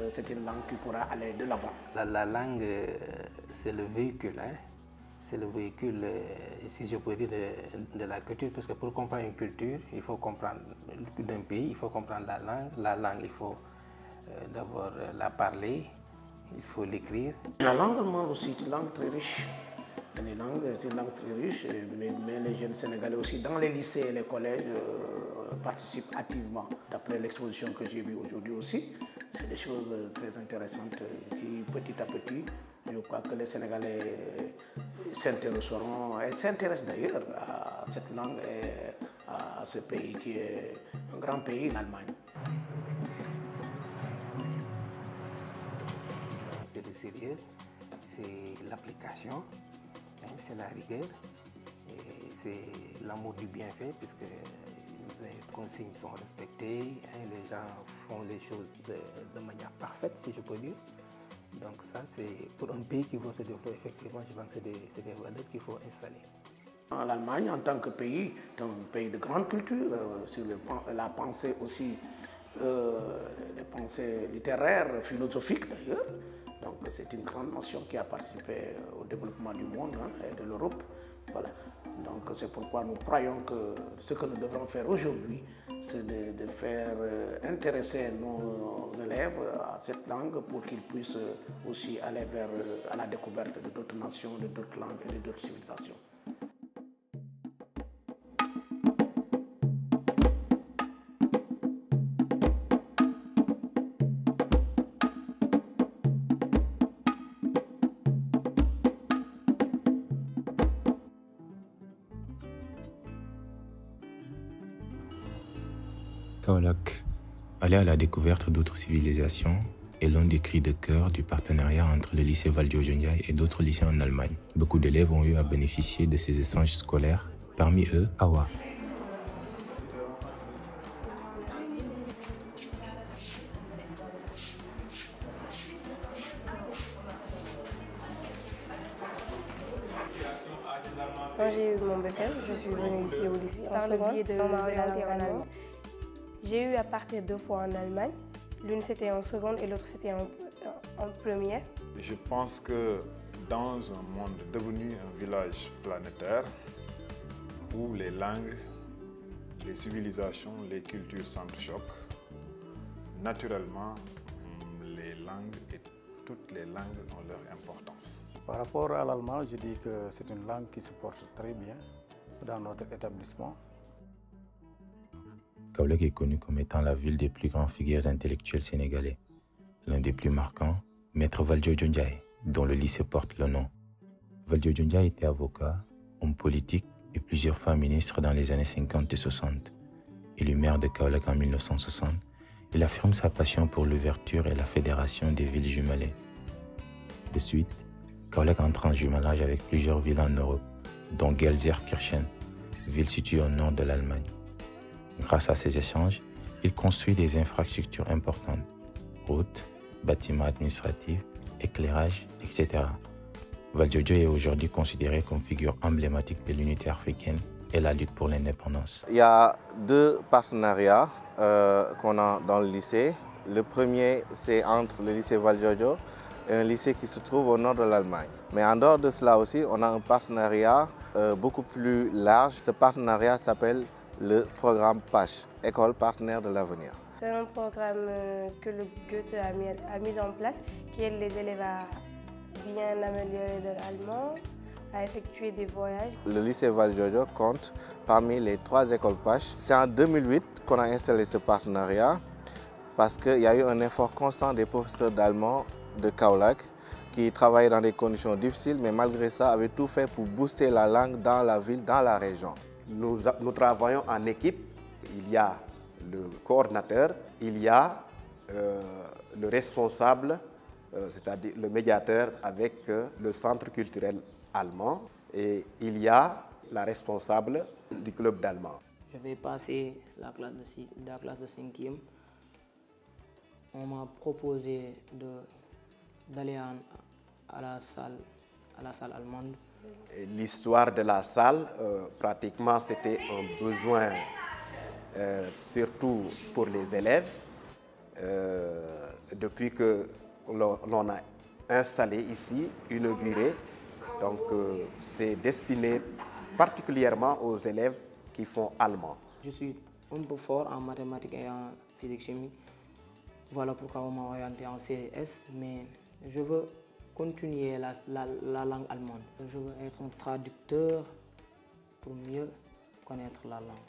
c'est une langue qui pourra aller de l'avant. La langue, c'est le véhicule. C'est le véhicule, si je peux dire, de la culture, parce que pour comprendre une culture, il faut comprendre d'un pays, il faut comprendre la langue. La langue, il faut d'abord la parler, il faut l'écrire. La langue allemande aussi est une langue très riche. C'est une langue très riche, mais les jeunes Sénégalais aussi, dans les lycées et les collèges, participent activement. D'après l'exposition que j'ai vue aujourd'hui aussi, c'est des choses très intéressantes qui, petit à petit, je crois que les Sénégalais s'intéresseront et s'intéressent d'ailleurs à cette langue et à ce pays qui est un grand pays, l'Allemagne. C'est le sérieux, c'est l'application, c'est la rigueur, c'est l'amour du bienfait puisque les consignes sont respectées, les gens font les choses de manière parfaite, si je peux dire. Donc ça, c'est pour un pays qui veut se développer, effectivement, je pense que c'est des valeurs qu'il faut installer. L'Allemagne, en tant que pays, est un pays de grande culture, sur la pensée aussi, les pensées littéraires, philosophiques d'ailleurs. Donc c'est une grande nation qui a participé au développement du monde et de l'Europe. Voilà. Donc c'est pourquoi nous croyons que ce que nous devons faire aujourd'hui, c'est de faire intéresser nos élèves à cette langue pour qu'ils puissent aussi aller vers à la découverte de d'autres nations, de d'autres langues et de d'autres civilisations. Kaolack, aller à la découverte d'autres civilisations est l'un des cris de cœur du partenariat entre le lycée Valdiodio-Ndiaye et d'autres lycées en Allemagne. Beaucoup d'élèves ont eu à bénéficier de ces échanges scolaires, parmi eux Awa. Quand j'ai eu mon BFM, je suis venue ici au lycée par le biais de ma orientée en allemand. J'ai eu à partir 2 fois en Allemagne. L'une c'était en seconde et l'autre c'était en première. Je pense que dans un monde devenu un village planétaire, où les langues, les civilisations, les cultures s'entrechoquent, naturellement, les langues et toutes les langues ont leur importance. Par rapport à l'allemand, je dis que c'est une langue qui se porte très bien dans notre établissement. Kaolack est connu comme étant la ville des plus grandes figures intellectuelles sénégalais. L'un des plus marquants, Maître Valdiodio Ndiaye, dont le lycée porte le nom. Valdiodio Ndiaye était avocat, homme politique et plusieurs fois ministre dans les années 50 et 60. Élu maire de Kaolack en 1960, il affirme sa passion pour l'ouverture et la fédération des villes jumelées. De suite, Kaolack entre en jumelage avec plusieurs villes en Europe, dont Gelsenkirchen, ville située au nord de l'Allemagne. Grâce à ces échanges, il construit des infrastructures importantes, routes, bâtiments administratifs, éclairage, etc. Valdiodio est aujourd'hui considéré comme figure emblématique de l'unité africaine et la lutte pour l'indépendance. Il y a 2 partenariats qu'on a dans le lycée. Le premier, c'est entre le lycée Valdiodio et un lycée qui se trouve au nord de l'Allemagne. Mais en dehors de cela aussi, on a un partenariat beaucoup plus large. Ce partenariat s'appelle le programme PACH, École Partenaire de l'Avenir. C'est un programme que le Goethe a mis en place qui aide les élèves à bien améliorer leur allemand, à effectuer des voyages. Le lycée Valdiodio compte parmi les 3 écoles PACH. C'est en 2008 qu'on a installé ce partenariat parce qu'il y a eu un effort constant des professeurs d'allemand de Kaolack qui travaillaient dans des conditions difficiles, mais malgré ça avaient tout fait pour booster la langue dans la ville, dans la région. Nous travaillons en équipe. Il y a le coordinateur, il y a le responsable, c'est-à-dire le médiateur avec le centre culturel allemand, et il y a la responsable du club d'allemand. Je vais passer la classe de 5e. On m'a proposé d'aller à la salle allemande. L'histoire de la salle, pratiquement, c'était un besoin, surtout pour les élèves. Depuis que l'on a installé ici, inauguré, donc c'est destiné particulièrement aux élèves qui font allemand. Je suis un peu fort en mathématiques et en physique-chimie. Voilà pourquoi on m'a orienté en série S, mais je veux continuer la langue allemande. Je veux être un traducteur pour mieux connaître la langue.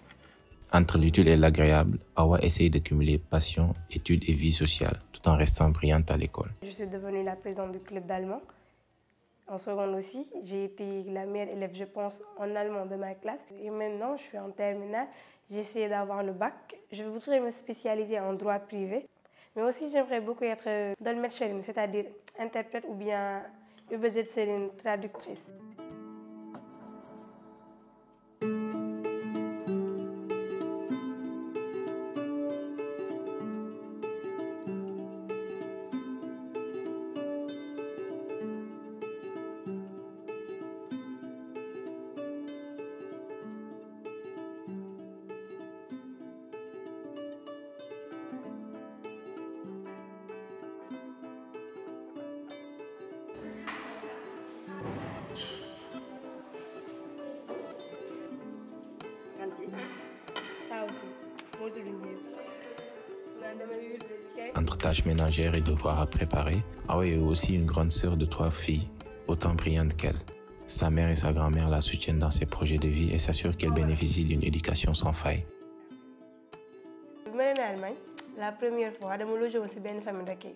Entre l'utile et l'agréable, Awa essaye de cumuler passion, études et vie sociale, tout en restant brillante à l'école. Je suis devenue la présidente du club d'allemand. En seconde aussi, j'ai été la meilleure élève, je pense, en allemand de ma classe. Et maintenant, je suis en terminale. J'ai essayé d'avoir le bac. Je voudrais me spécialiser en droit privé. Mais aussi, j'aimerais beaucoup être dolmetscherin, c'est-à-dire interprète ou bien übersetzerin, traductrice. Entre tâches ménagères et devoirs à préparer, Awa est aussi une grande sœur de 3 filles, autant brillantes qu'elle. Sa mère et sa grand-mère la soutiennent dans ses projets de vie et s'assurent qu'elle bénéficie d'une éducation sans faille. Je suis en Allemagne. La première fois, je me loge aussi bien une famille d'accueil,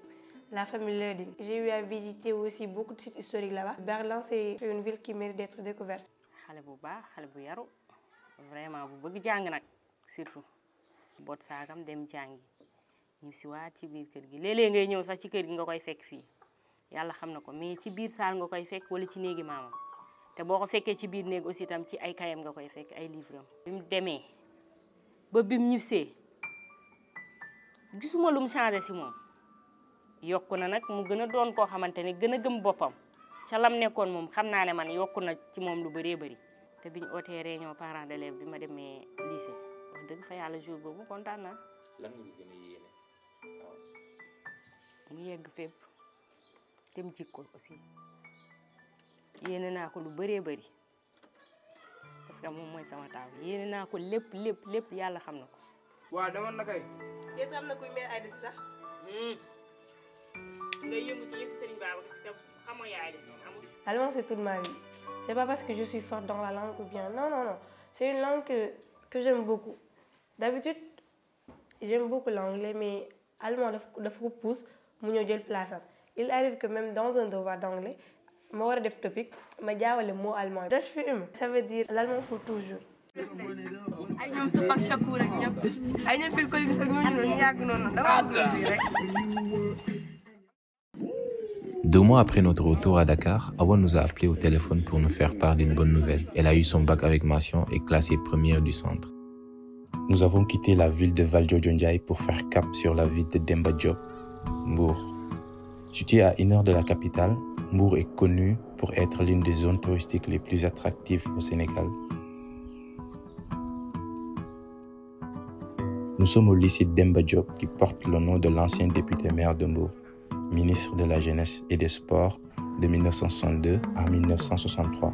la famille Leding. J'ai eu à visiter aussi beaucoup de sites historiques là-bas. Berlin, c'est une ville qui mérite d'être découverte. Xale bu baax, xale bu yaru, vraiment bu bëgg jàng nag surtout boot saagam dem jàngi ñu si waat ci biir kër gi léeg-léeg ngay ñëw sax ci kër gi nga koy fekk fii yàlla xam na ko mais ci biir saal nga koy fekk wala ci néegi maamam te boo ko fekkee ci biir néeg aussi tam ci ay kayam nga koy fekk ay livre am bi mu demee ba bi mu ñibbisee gisuma lu mu changé si moom yokku na nag mu gën a doon koo xamante ne gën a gëm boppam ca lam nekkoon moom xam naa ne man yokku na ci moom lu bëree bëri te biñu ootee réunion parents d'élèves bi ma demee lycée wax dëgg fa yàlla jour boobu kontaan naa. lan nga gën a yéene mu yegg fépp te mu jikko aussi yéene naa ko lu bëree bëri parce que moom mooy sama taaw yéene naa ko lépp yàlla xam na ko. waaw dama na kay. yéen am na kuy mère Aïda si sax. nga yëngu ci yëf Serigne Babacar Sy te xamoo yaay de si amul. Allemand, c'est toute ma vie. C'est pas parce que je suis forte dans la langue ou bien... Non. C'est une langue que j'aime beaucoup. D'habitude, j'aime beaucoup l'anglais, mais allemand, il faut pousse, je suis place. Il arrive que même dans un devoir d'anglais, je vais faire topic, je vais le mot allemand. Je suis humain. Ça veut dire l'allemand pour toujours. Deux mois après notre retour à Dakar, Awa nous a appelé au téléphone pour nous faire part d'une bonne nouvelle. Elle a eu son bac avec mention et classée première du centre. Nous avons quitté la ville de Valdiodio pour faire cap sur la ville de Demba Diop, Mbour. Située à 1 heure de la capitale, Mbour est connue pour être l'une des zones touristiques les plus attractives au Sénégal. Nous sommes au lycée Demba Diop qui porte le nom de l'ancien député maire de Mbour, ministre de la Jeunesse et des Sports de 1962 à 1963.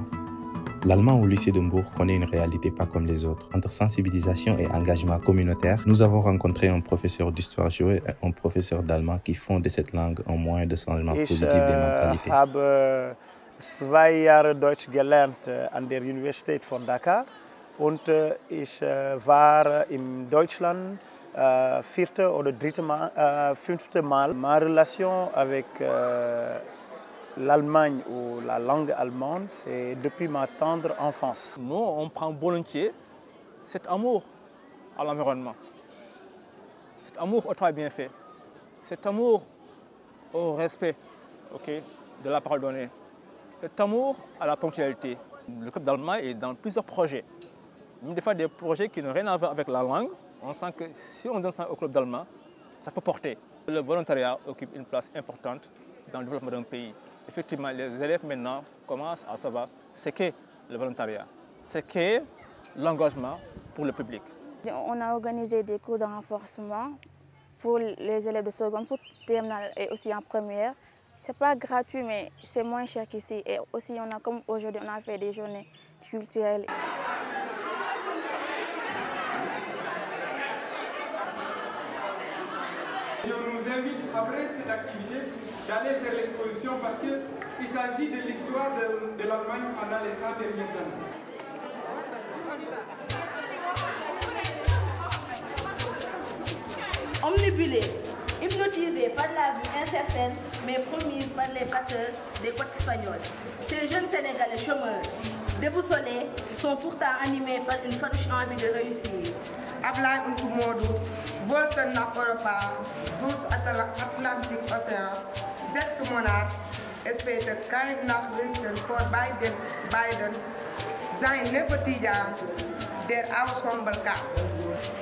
L'allemand au lycée de Mbour connaît une réalité pas comme les autres. Entre sensibilisation et engagement communautaire, nous avons rencontré un professeur d'histoire géo et un professeur d'allemand qui font de cette langue un moyen de changement positif des mentalités. Ich habe 2 Jahre Deutsch gelernt an der Universität von Dakar und ich war in Deutschland 4. oder 5. Mal. Ma relation avec l'Allemagne ou la langue allemande, c'est depuis ma tendre enfance. Nous, on prend volontiers cet amour à l'environnement, cet amour au travail bien fait, cet amour au respect de la parole donnée, cet amour à la ponctualité. Le club d'allemand est dans plusieurs projets, même des fois des projets qui n'ont rien à voir avec la langue. On sent que si on donne ça au club d'allemand, ça peut porter. Le volontariat occupe une place importante dans le développement d'un pays. Effectivement, les élèves maintenant commencent à savoir ce qu'est le volontariat, ce qu'est l'engagement pour le public. On a organisé des cours de renforcement pour les élèves de seconde, pour terminale et aussi en première. Ce n'est pas gratuit, mais c'est moins cher qu'ici. Et aussi, comme aujourd'hui, on a fait des journées culturelles. Je vous invite, après cette activité, d'aller faire l'exposition parce qu'il s'agit de l'histoire de l'Allemagne pendant les 100 dernières années. Omnibulés, hypnotisés par la vue incertaine, mais promise par les passeurs des côtes espagnoles. Ces jeunes Sénégalais chômeurs, déboussolés, sont pourtant animés par une farouche envie de réussir. Ablaye Unkumodu, Volcan Europa, 12 Atlantic Ocean, 6 monarques, espèce kein Nachrichten vor Biden, zijn Nefertitian, der Auswambalka.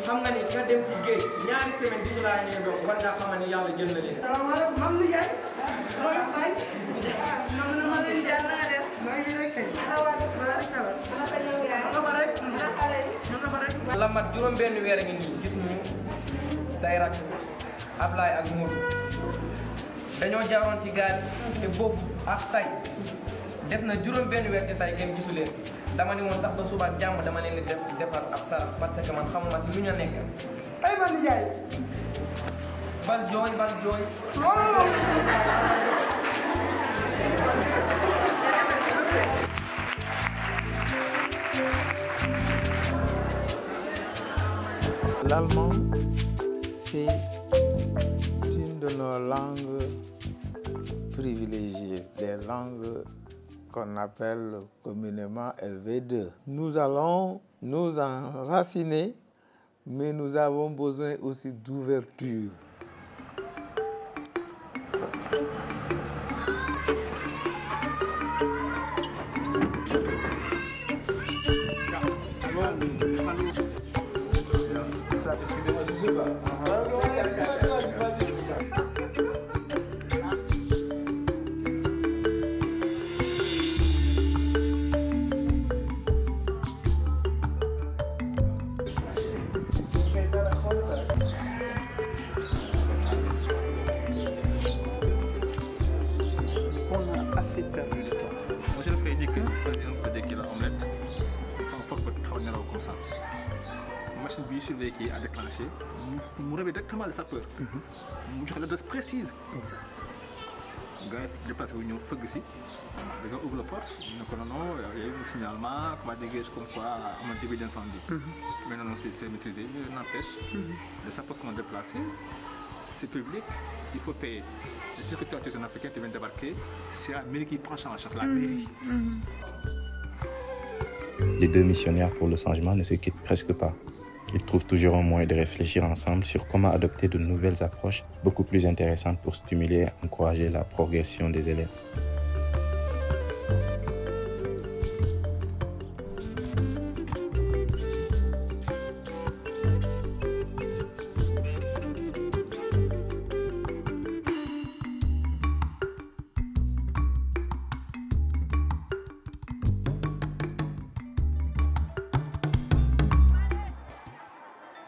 xam nga ni nga dem ci géej ñaari semaine bi laa ñëw doom war ngaa xamal ni yàlla jël na leen. salaamaaleykum mam ni yaay. loolu fay. ma lay jaar naa def. maa ngi rek kay. la mat juróom benn weer a ngi nii gis ñu say rak Ablaye ak Modou dañoo jaaroon ci gaal te boobu ak tay def na juróom benn weer te tay kenn gisu leen dama ni woon sax ba suba ak jàmm dama leen di defal ab sarax parce que man xamuma si lu ñu nekk. ay man Ndiaye. bal jooy bal jooy. L'allemand, c'est une de nos langues privilégiées, des langues qu'on appelle communément LV2. Nous allons nous enraciner, mais nous avons besoin aussi d'ouverture. Excusez-moi, je sais pas. On a assez perdu de temps. Moi, je le ferais dire que faisais un peu de kilo omelette, sans force comme ça. Machine bi surveillée qui a déclenché, mu réveille directement le sapeur. Mu jox l'adresse précise. Gars déplacé wu ñëw fëgg si. Le gars ouvre la porte, ne ko non, il y a eu un signalement, comment dégage comme quoi am un début d'incendie. Mais non, c'est maîtrisé, mais n'empêche, les sapeurs sont déplacés, c'est public, il faut payer. Et puisque toi tu es un Africain, tu viens de débarquer, c'est la mairie qui prend en charge, la mairie. Les deux missionnaires pour le changement ne se quittent presque pas. Ils trouvent toujours un moyen de réfléchir ensemble sur comment adopter de nouvelles approches beaucoup plus intéressantes pour stimuler et encourager la progression des élèves.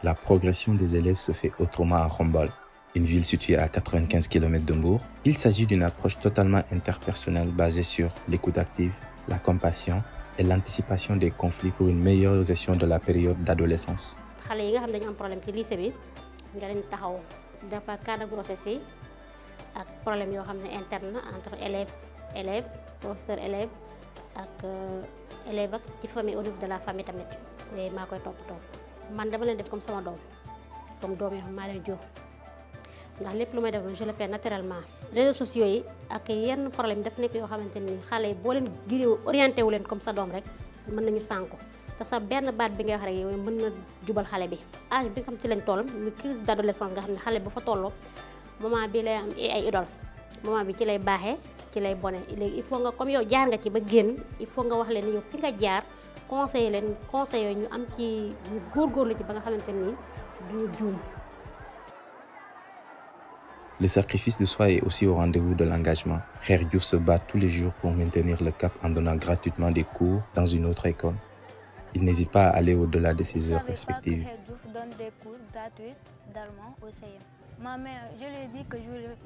La progression des élèves se fait autrement à Khombole, une ville située à 95 km de Mbour. Il s'agit d'une approche totalement interpersonnelle basée sur l'écoute active, la compassion et l'anticipation des conflits pour une meilleure gestion de la période d'adolescence. xale yi nga xam dañu am problème ci lycée bi nga leen taxaw dafa cas de grossesse yi ak problème yoo xam ne interne entre élève professeur élève ak élève ak ci famille au niveau de la famille tamit yooyu maa koy toppatoo. man dama leen def comme sama doom comme doom yoo xam maa leen jur ndax lépp lu may def je le fais naturellement. réseaux sociaux yi ak yenn problème daf nekk yoo xamante ni xale yi boo leen giri orienté wu leen comme sa doom rek mën nañu sànku te sa benn baat bi ngay wax rek yow mën na jubal xale bi. âge bi nga xam ci lañ toll muy crise d'adolescence nga xam ne xale ba fa tolloo moment bi lay am ay idole moment bi ci lay baaxee ci lay bone léegi il faut nga comme yow jaar nga ci ba génn il faut nga wax leen yow fi nga jaar. conseiller leen conseil yooyu ñu am ci ñu góorgóorlu ci ba nga xamante ni duñu juum. Le sacrifice de soi est aussi au rendez-vous de l'engagement. Khair Diouf se bat tous les jours pour maintenir le cap en donnant gratuitement des cours dans une autre école. Il n'hésite pas à aller au-delà de ses heures respectives. Khair Diouf donne des cours gratuits d'allemand au CM. Ma mère, je lui ai dit que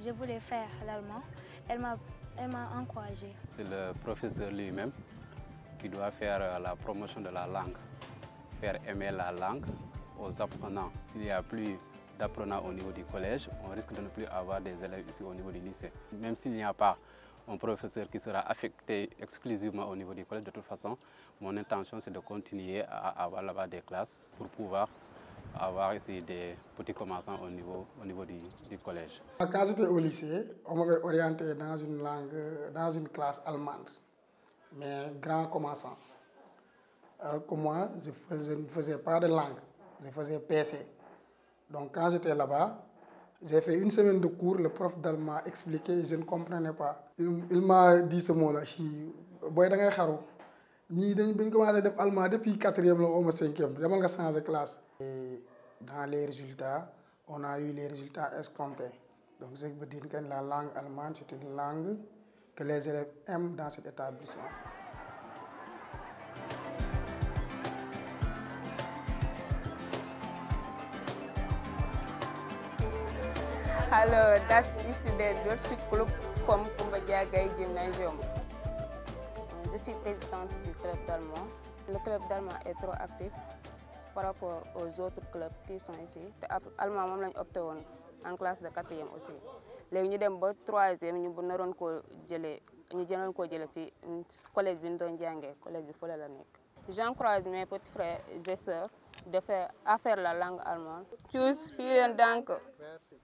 je voulais faire l'allemand. Elle m'a encouragée. C'est le professeur lui-même qui doit faire la promotion de la langue, faire aimer la langue aux apprenants. S'il n'y a plus d'apprenants au niveau du collège, on risque de ne plus avoir des élèves ici au niveau du lycée. Même s'il n'y a pas un professeur qui sera affecté exclusivement au niveau du collège, de toute façon, mon intention c'est de continuer à avoir là-bas des classes pour pouvoir avoir ici des petits commerçants au niveau du collège. Quand j'étais au lycée, on m'avait orienté dans une langue, dans une classe allemande, mais grand commençant. Alors que moi, je ne faisais pas de langue, je faisais PC. Donc quand j'étais là-bas, j'ai fait une semaine de cours, le prof d'allemand expliquait, je ne comprenais pas. Il m'a dit ce mot-là, boy da ngay xaru ñii dañ commencé def allemand depuis 4e ou 5e, demal nga changer classe. Et dans les résultats, on a eu les résultats escomptés. Donc ce qui veut dire que la langue allemande, c'est une langue que les élèves aiment dans cet établissement. Alors, das ist der Deutsche Club vom Kumbajagai Gymnasium. Je suis présidente du club d'allemand. Le club d'allemand est trop actif par rapport aux autres clubs qui sont ici. Allemand, nous avons opté en classe de 4e aussi. Léegi ñu dem ba 3e ñu naroon ko jëlé ci collège bi ñu doon jàngé collège bi fële la nekk. J'encourage mes petits frères et sœurs de faire la langue allemande. Tschüss, vielen Dank. Merci.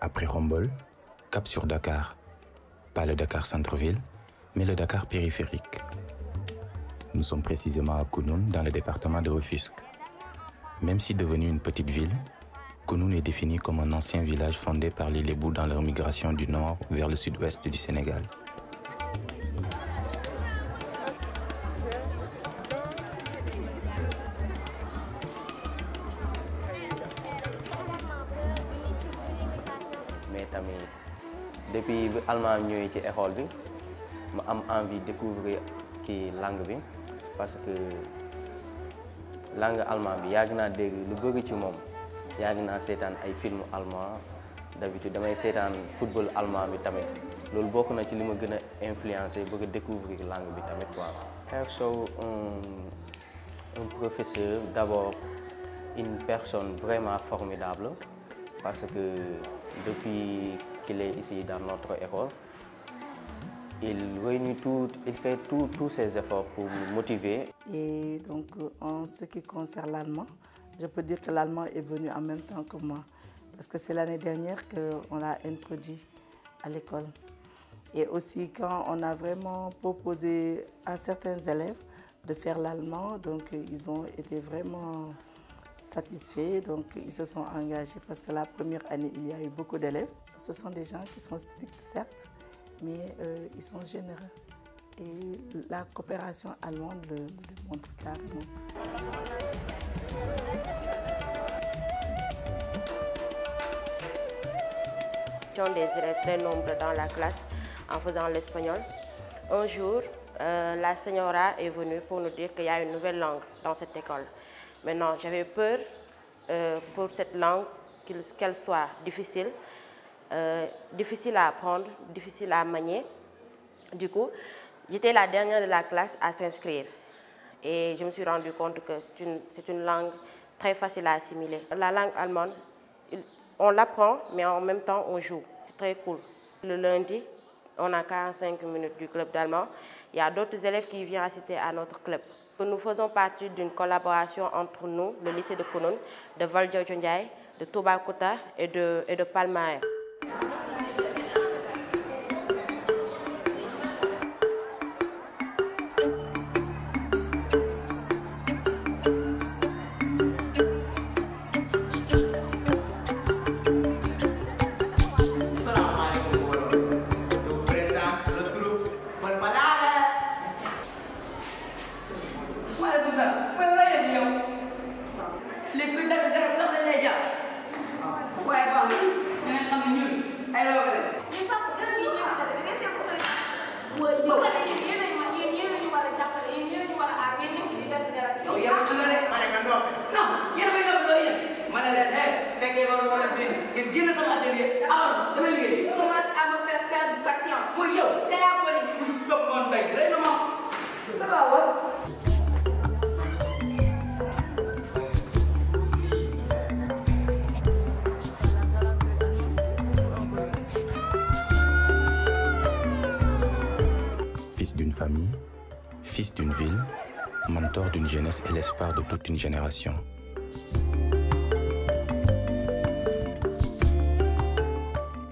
Après Rombol, cap sur Dakar. Pas le Dakar centre-ville, mais le Dakar périphérique. Nous sommes précisément à Kounoune, dans le département de Rufisque. Même si devenu une petite ville, Kounoune est défini comme un ancien village fondé par les Lébou dans leur migration du nord vers le sud-ouest du Sénégal. Depuis que l'allemand est à l'école, j'ai envie de découvrir la langue parce que la langue allemande, il y a des films allemands. D'habitude, je un football allemand. C'est ce qui m'a influencé pour découvrir la langue. Perso, un professeur, d'abord une personne vraiment formidable parce que depuis qu'il est ici dans notre école, il fait tous ses efforts pour nous motiver. Et donc, en ce qui concerne l'allemand, je peux dire que l'allemand est venu en même temps que moi. Parce que c'est l'année dernière qu'on l'a introduit à l'école. Et aussi quand on a vraiment proposé à certains élèves de faire l'allemand, donc ils ont été vraiment satisfaits, donc ils se sont engagés parce que la première année, il y a eu beaucoup d'élèves. Ce sont des gens qui sont stricts, certes, mais ils sont généreux. Et la coopération allemande le démontre carrément. Des élèves très nombreux dans la classe en faisant l'espagnol. Un jour, la señora est venue pour nous dire qu'il y a une nouvelle langue dans cette école. Maintenant, j'avais peur pour cette langue qu'elle soit difficile, difficile à apprendre, difficile à manier. Du coup, j'étais la dernière de la classe à s'inscrire. Et je me suis rendu compte que c'est une langue très facile à assimiler. La langue allemande, on l'apprend, mais en même temps, on joue. C'est très cool. Le lundi, on a 45 minutes du club d'allemand. Il y a d'autres élèves qui viennent assister à notre club. Nous faisons partie d'une collaboration entre nous, le lycée de Kounoune, de Valdiodio Ndiaye, de Tobacuta et de Palmaer. Fils d'une famille, fils d'une ville, mentor d'une jeunesse et l'espoir de toute une génération.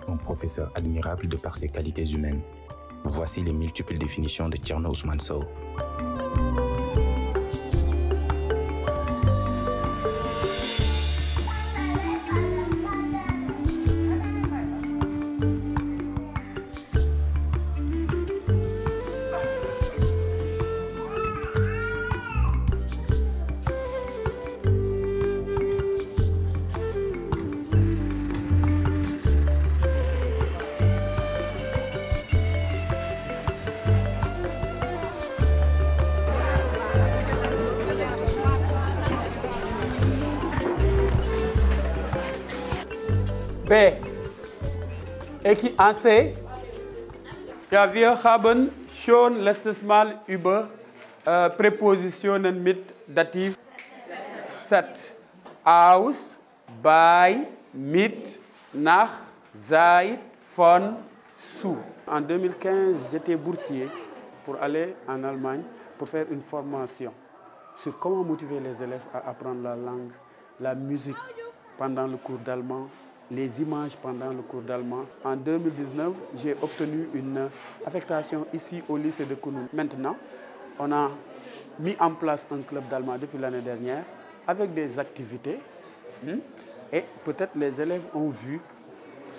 Un professeur admirable de par ses qualités humaines. Voici les multiples définitions de Thierno Ousmane Sow. B. En C. Ja, wir haben schon letztes Mal über Präpositionen mit Dativ seit, aus, bei, mit, nach, seit, von, zu. En 2015, j'étais boursier pour aller en Allemagne pour faire une formation sur comment motiver les élèves à apprendre la langue, la musique pendant le cours d'allemand, les images pendant le cours d'allemand. En 2019, j'ai obtenu une affectation ici au lycée de Kounoune. Maintenant, on a mis en place un club d'allemand depuis l'année dernière avec des activités et peut-être les élèves ont vu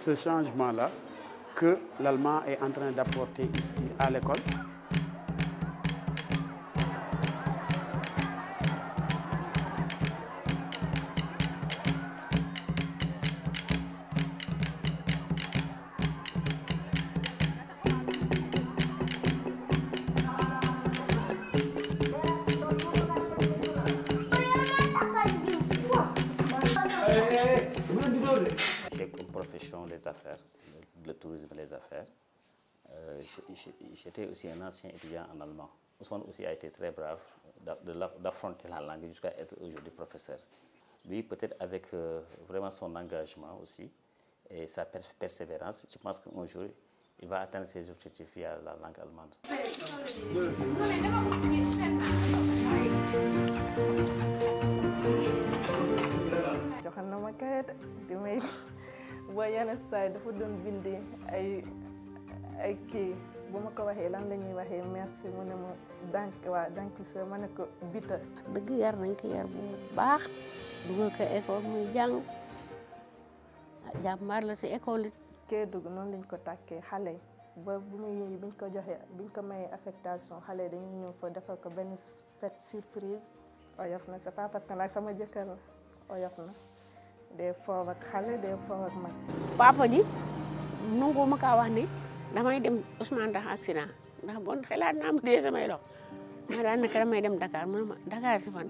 ce changement-là que l'allemand est en train d'apporter ici à l'école. J'ai comme profession les affaires, le tourisme et les affaires. J'étais aussi un ancien étudiant en allemand. Ousmane aussi a été très brave d'affronter la langue jusqu'à être aujourd'hui professeur. Lui, peut-être avec vraiment son engagement aussi et sa persévérance, je pense qu'un jour, il va atteindre ses objectifs via la langue allemande. joxal na ma kayit di may boo yenn saa yi dafa doon bindi ay kii bu ma ko waxee lan la ñuy waxee merci mu ne ma dank waa dank sa ma ne ko bita dëgg yar nañ ko yar bu baax dugal ko école muy jàng jàmbaar la si école yi Kédougou noonu lañ ko tàkkee xale yi ba biñ ko joxee biñ ko mayee affectation xale yi dañuy ñëw fa defal ko benn fête surprise oyof na c'est pas parce que nag sama jëkkër la oyof na des foof ak xale des foof ak mag. papa ji nangu ma kaa wax ne damay dem Ousmane ndax accident ndax bon xelaat naa am dee samay loxo ma daan naka damay dem Dakar mu ne ma Dakar si fan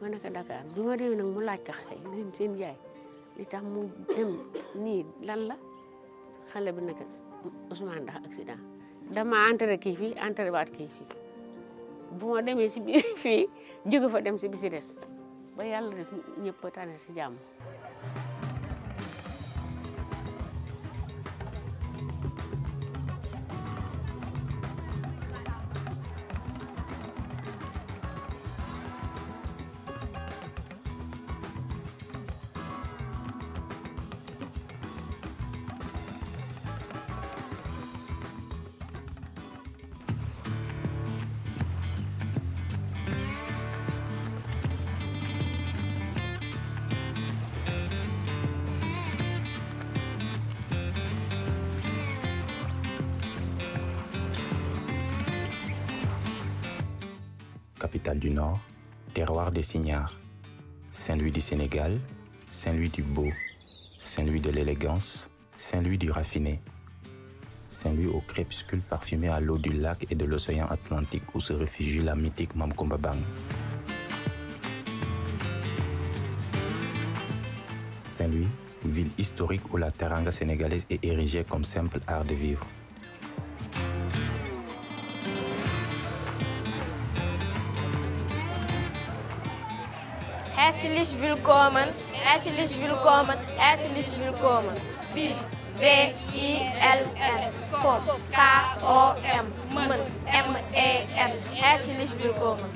ma ne ko Dakar bi ma demee nag mu laaj ko xale yi leen seen yaay li tax mu dem nii lan la xale bi naka Ousmane ndax accident dama entré kii fii entré waat kii fii bu ma demee si biir fii jóge fa dem si bi si des ba yàlla def ñëpp tane si jàmm. capitale du Nord, terroir des Signares. Saint-Louis du Sénégal, Saint-Louis du beau, Saint-Louis de l'élégance, Saint-Louis du raffiné. Saint-Louis au crépuscule parfumé à l'eau du lac et de l'océan Atlantique où se réfugie la mythique Mamkumbabang. Saint-Louis, ville historique où la teranga sénégalaise est érigée comme simple art de vivre. Herzlich willkommen, herzlich willkommen, herzlich willkommen. V-I-L-N, kom, K-O-M, men, M-E-N, herzlich willkommen.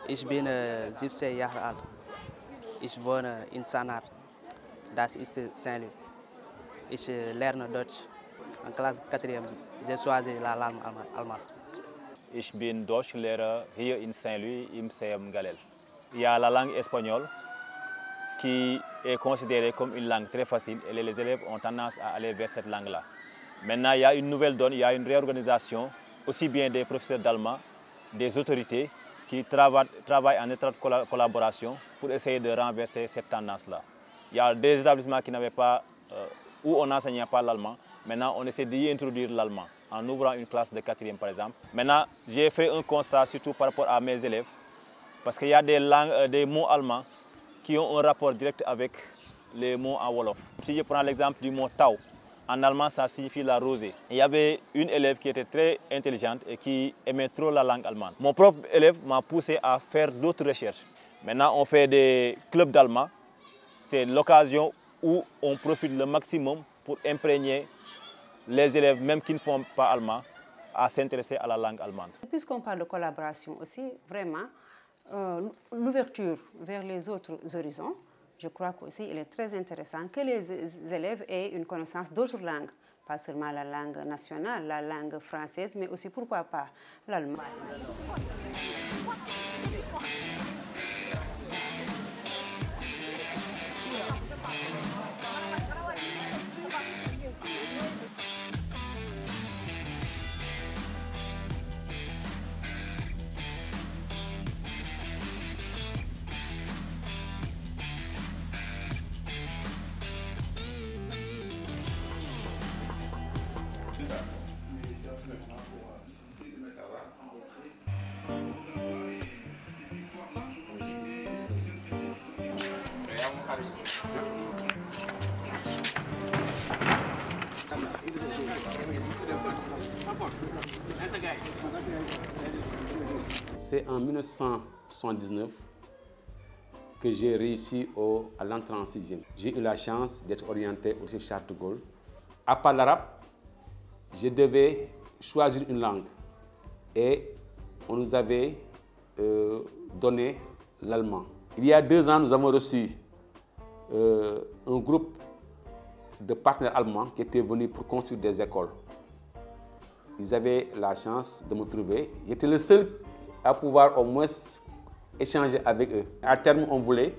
Ich bin 17 Jahre alt. Ich wohne in Sanart. Das ist Saint-Louis. Ich lerne Deutsch. En Klasse 4e, j'ai choisi la langue allemande. Ich bin Deutschlehrer hier in Saint-Louis im CM Galel. Il y a la langue espagnole qui est considérée comme une langue très facile et les élèves ont tendance à aller vers cette langue-là. Maintenant, il y a une nouvelle donne, il y a une réorganisation, aussi bien des professeurs d'allemand, des autorités qui travaillent en étroite collaboration pour essayer de renverser cette tendance-là. Il y a des établissements qui n'avaient pas, où on n'enseignait pas l'allemand. Maintenant, on essaie d'y introduire l'allemand en ouvrant une classe de 4e par exemple. Maintenant, j'ai fait un constat surtout par rapport à mes élèves parce qu'il y a des mots allemands qui ont un rapport direct avec les mots en Wolof. Si je prends l'exemple du mot Tau, en allemand ça signifie la rosée. Il y avait une élève qui était très intelligente et qui aimait trop la langue allemande. Mon propre élève m'a poussé à faire d'autres recherches. Maintenant, on fait des clubs d'allemand. C'est l'occasion où on profite le maximum pour imprégner les élèves, même qui ne font pas allemand, à s'intéresser à la langue allemande. Puisqu'on parle de collaboration aussi, vraiment, l'ouverture vers les autres horizons, je crois qu'aussi il est très intéressant que les élèves aient une connaissance d'autres langues, pas seulement la langue nationale, la langue française, mais aussi, pourquoi pas, l'allemand. C'est en 1979 que j'ai réussi à l'entrée en 6e. J'ai eu la chance d'être orienté au lycée Charles de Gaulle. À part l'arabe, je devais choisir une langue et on nous avait donné l'allemand. Il y a 2 ans, nous avons reçu un groupe de partenaires allemands qui étaient venus pour construire des écoles. Ils avaient la chance de me trouver. J'étais le seul à pouvoir au moins échanger avec eux. À terme, on voulait,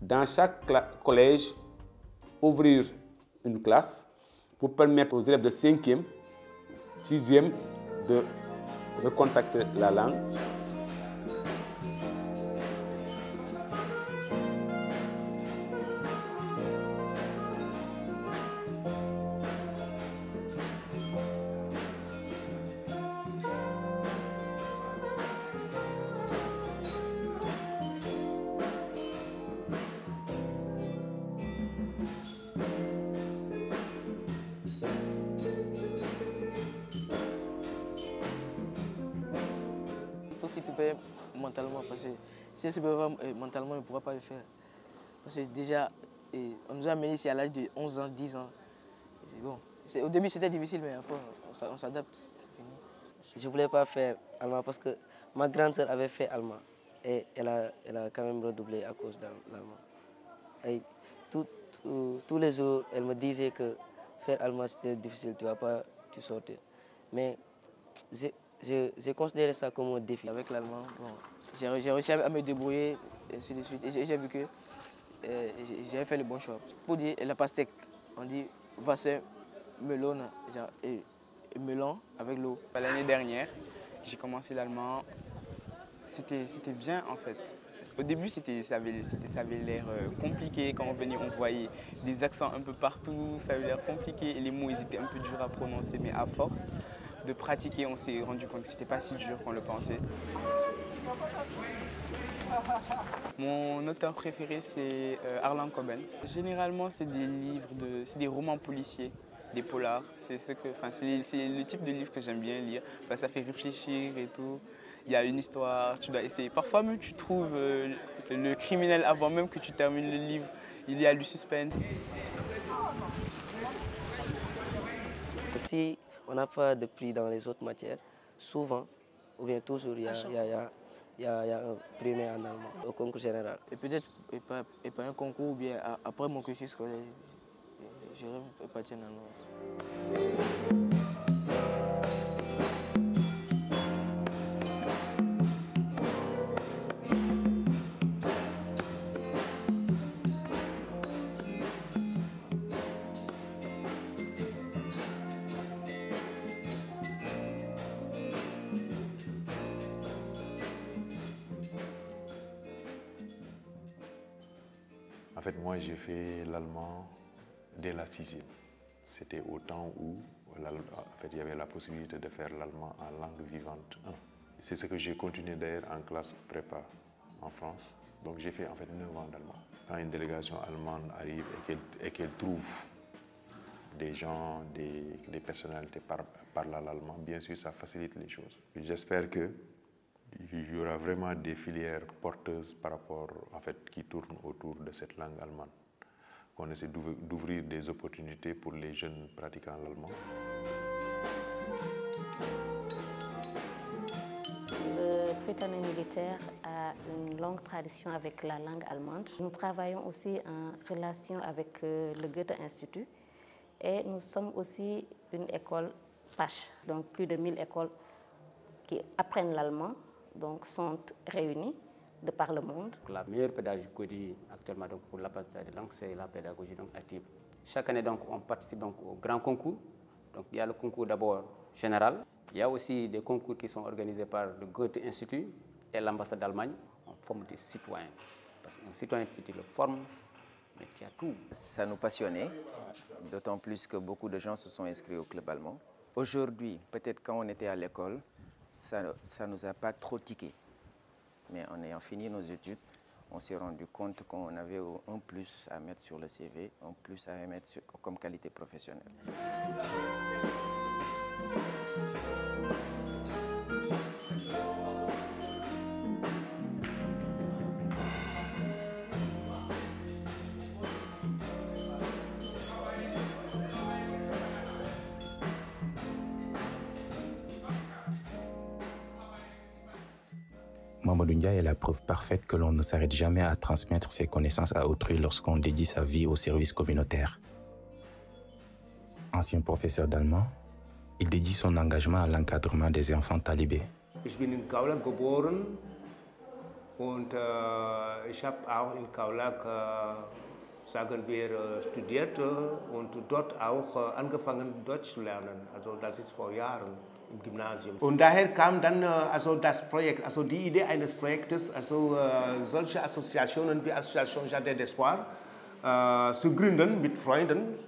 dans chaque collège, ouvrir une classe pour permettre aux élèves de 5e, 6e de recontacter la langue. Il faut s'y préparer mentalement parce que si on ne se prépare pas mentalement, on ne pourra pas le faire. Parce que déjà, on nous a amenés ici à l'âge de 11 ans, 10 ans. Bon. Au début c'était difficile, mais après on s'adapte. Je ne voulais pas faire allemand parce que ma grande sœur avait fait allemand et elle a quand même redoublé à cause de l'allemand. Et tous les jours, elle me disait que faire allemand c'était difficile, tu ne vas pas te sortir. Mais j'ai considéré ça comme un défi. Avec l'allemand, bon, j'ai réussi à me débrouiller et ainsi de suite. Et j'ai vu que j'avais fait le bon choix. Pour dire la pastèque, on dit vassin, melon et melon avec l'eau. L'année dernière, j'ai commencé l'allemand. C'était bien en fait. Au début, ça avait l'air compliqué. Quand on venait, on voyait des accents un peu partout. Ça avait l'air compliqué et les mots ils étaient un peu durs à prononcer. Mais à force de pratiquer, on s'est rendu compte que ce n'était pas si dur qu'on le pensait. Mon auteur préféré, c'est Harlan Coben. Généralement, c'est des livres, c'est des romans policiers, des polars. C'est le type de livre que j'aime bien lire. Ça fait réfléchir et tout. Il y a une histoire, tu dois essayer. Parfois même, tu trouves le criminel avant même que tu termines le livre. Il y a du suspense. Si on n'a pas de prix dans les autres matières, souvent, ou bien toujours, il y a un prix en allemand au concours général. Et peut-être pas un concours, ou bien après mon cursus scolaire, je rêve partir en allemand. En fait, moi, j'ai fait l'allemand dès la 6e. C'était au temps où il y avait la possibilité de faire l'allemand en langue vivante 1. C'est ce que j'ai continué d'ailleurs en classe prépa en France. Donc j'ai fait en fait 9 ans d'allemand. Quand une délégation allemande arrive et qu'elle trouve des gens, des personnalités parlant l'allemand, bien sûr, ça facilite les choses. J'espère qu'il y aura vraiment des filières porteuses par rapport, qui tournent autour de cette langue allemande. Qu'on essaie d'ouvrir des opportunités pour les jeunes pratiquant l'allemand. Le Prytanée militaire a une longue tradition avec la langue allemande. Nous travaillons aussi en relation avec le Goethe-Institut et nous sommes aussi une école PACH, donc plus de 1000 écoles qui apprennent l'allemand, donc sont réunies de par le monde. La meilleure pédagogie actuellement donc, pour l'apprentissage des langues, c'est la pédagogie donc, active. Chaque année, donc, on participe donc, au grand concours. Donc, il y a le concours d'abord général. Il y a aussi des concours qui sont organisés par le Goethe-Institut et l'ambassade d'Allemagne. On forme des citoyens. Parce qu'un citoyen, si tu le formes, mais tu as tout. Ça nous passionnait, d'autant plus que beaucoup de gens se sont inscrits au club allemand. Aujourd'hui, peut-être quand on était à l'école, ça ne nous a pas trop tiqué. Mais en ayant fini nos études, on s'est rendu compte qu'on avait un plus à mettre sur le CV, un plus à mettre comme qualité professionnelle. Mamadou Ndiaye est la preuve parfaite que l'on ne s'arrête jamais à transmettre ses connaissances à autrui lorsqu'on dédie sa vie au service communautaire. Ancien professeur d'allemand, il dédie son engagement à l'encadrement des enfants talibés. Ich bin in Kaolack geboren und ich habe auch in Kaolack, sagen wir, studiert und dort auch angefangen Deutsch zu lernen. Also das ist vor Jahren im Gymnasium. Und daher kam dann das Projekt, also die Idee eines Projektes, also solche Assoziationen wie Association Jardin d'Espoir zu gründen mit Freunden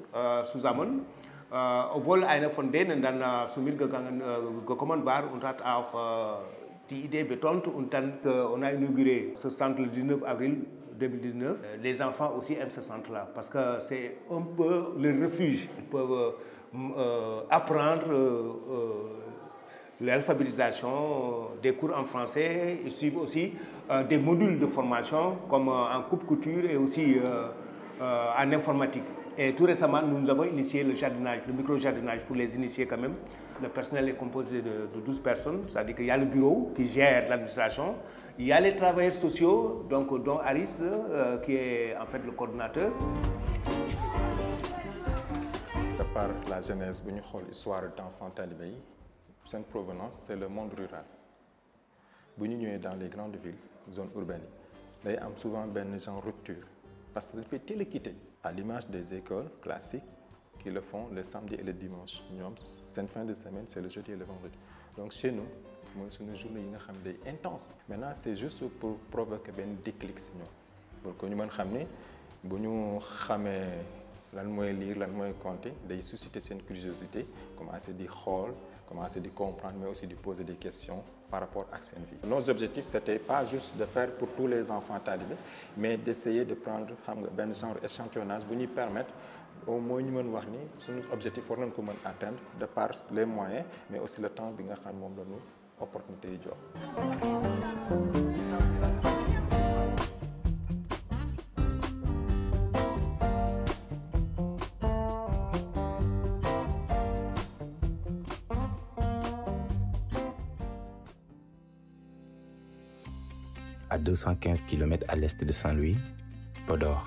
zusammen. Obwohl einer von denen dann zu mir gekommen war und hat auch die Idee betont und dann on a inauguré ce centre le 19 avril 2019. Les enfants aussi aiment ce centre-là parce que c'est un peu le refuge. Ils peuvent apprendre l'alphabétisation, des cours en français. Ils suivent aussi des modules de formation comme en coupe-couture et aussi en informatique. Et tout récemment, nous avons initié le jardinage, le micro-jardinage pour les initier quand même. Le personnel est composé de 12 personnes, c'est-à-dire qu'il y a le bureau qui gère l'administration, il y a les travailleurs sociaux, donc dont Aris, qui est en fait le coordinateur. De par la genèse, l'histoire d'enfants talibés, cette provenance, c'est le monde rural. Si nous sommes dans les grandes villes, zones urbaines, day am souvent benn genre rupture parce que dafay teel a quitter à l'image des écoles classiques qui le font le samedi et le dimanche ñoom seen fin de semaine c'est le jeudi et le vendredi donc chez nous mooy suñu journée yi nga xam day intense maintenant c'est juste pour provoquer benn déclic si ñoom pour que ñu mën xam ni bu ñu xamee lan mooy lire lan mooy compter day susciter seen curiosité commencer di xool commencer di comprendre mais aussi de poser des questions par rapport à seen vie. Nos objectifs c'était pas juste de faire pour tous les enfants talibés mais d'essayer de prendre xam nga benn genre échantillonnage bu ñuy permettre au moins ñu mën wax ni suñu objectif war nañ ko mën atteindre de par les moyens mais aussi le temps bi nga xam moom la ñu opportunité yi jox. À 215 km à l'est de Saint-Louis, Podor.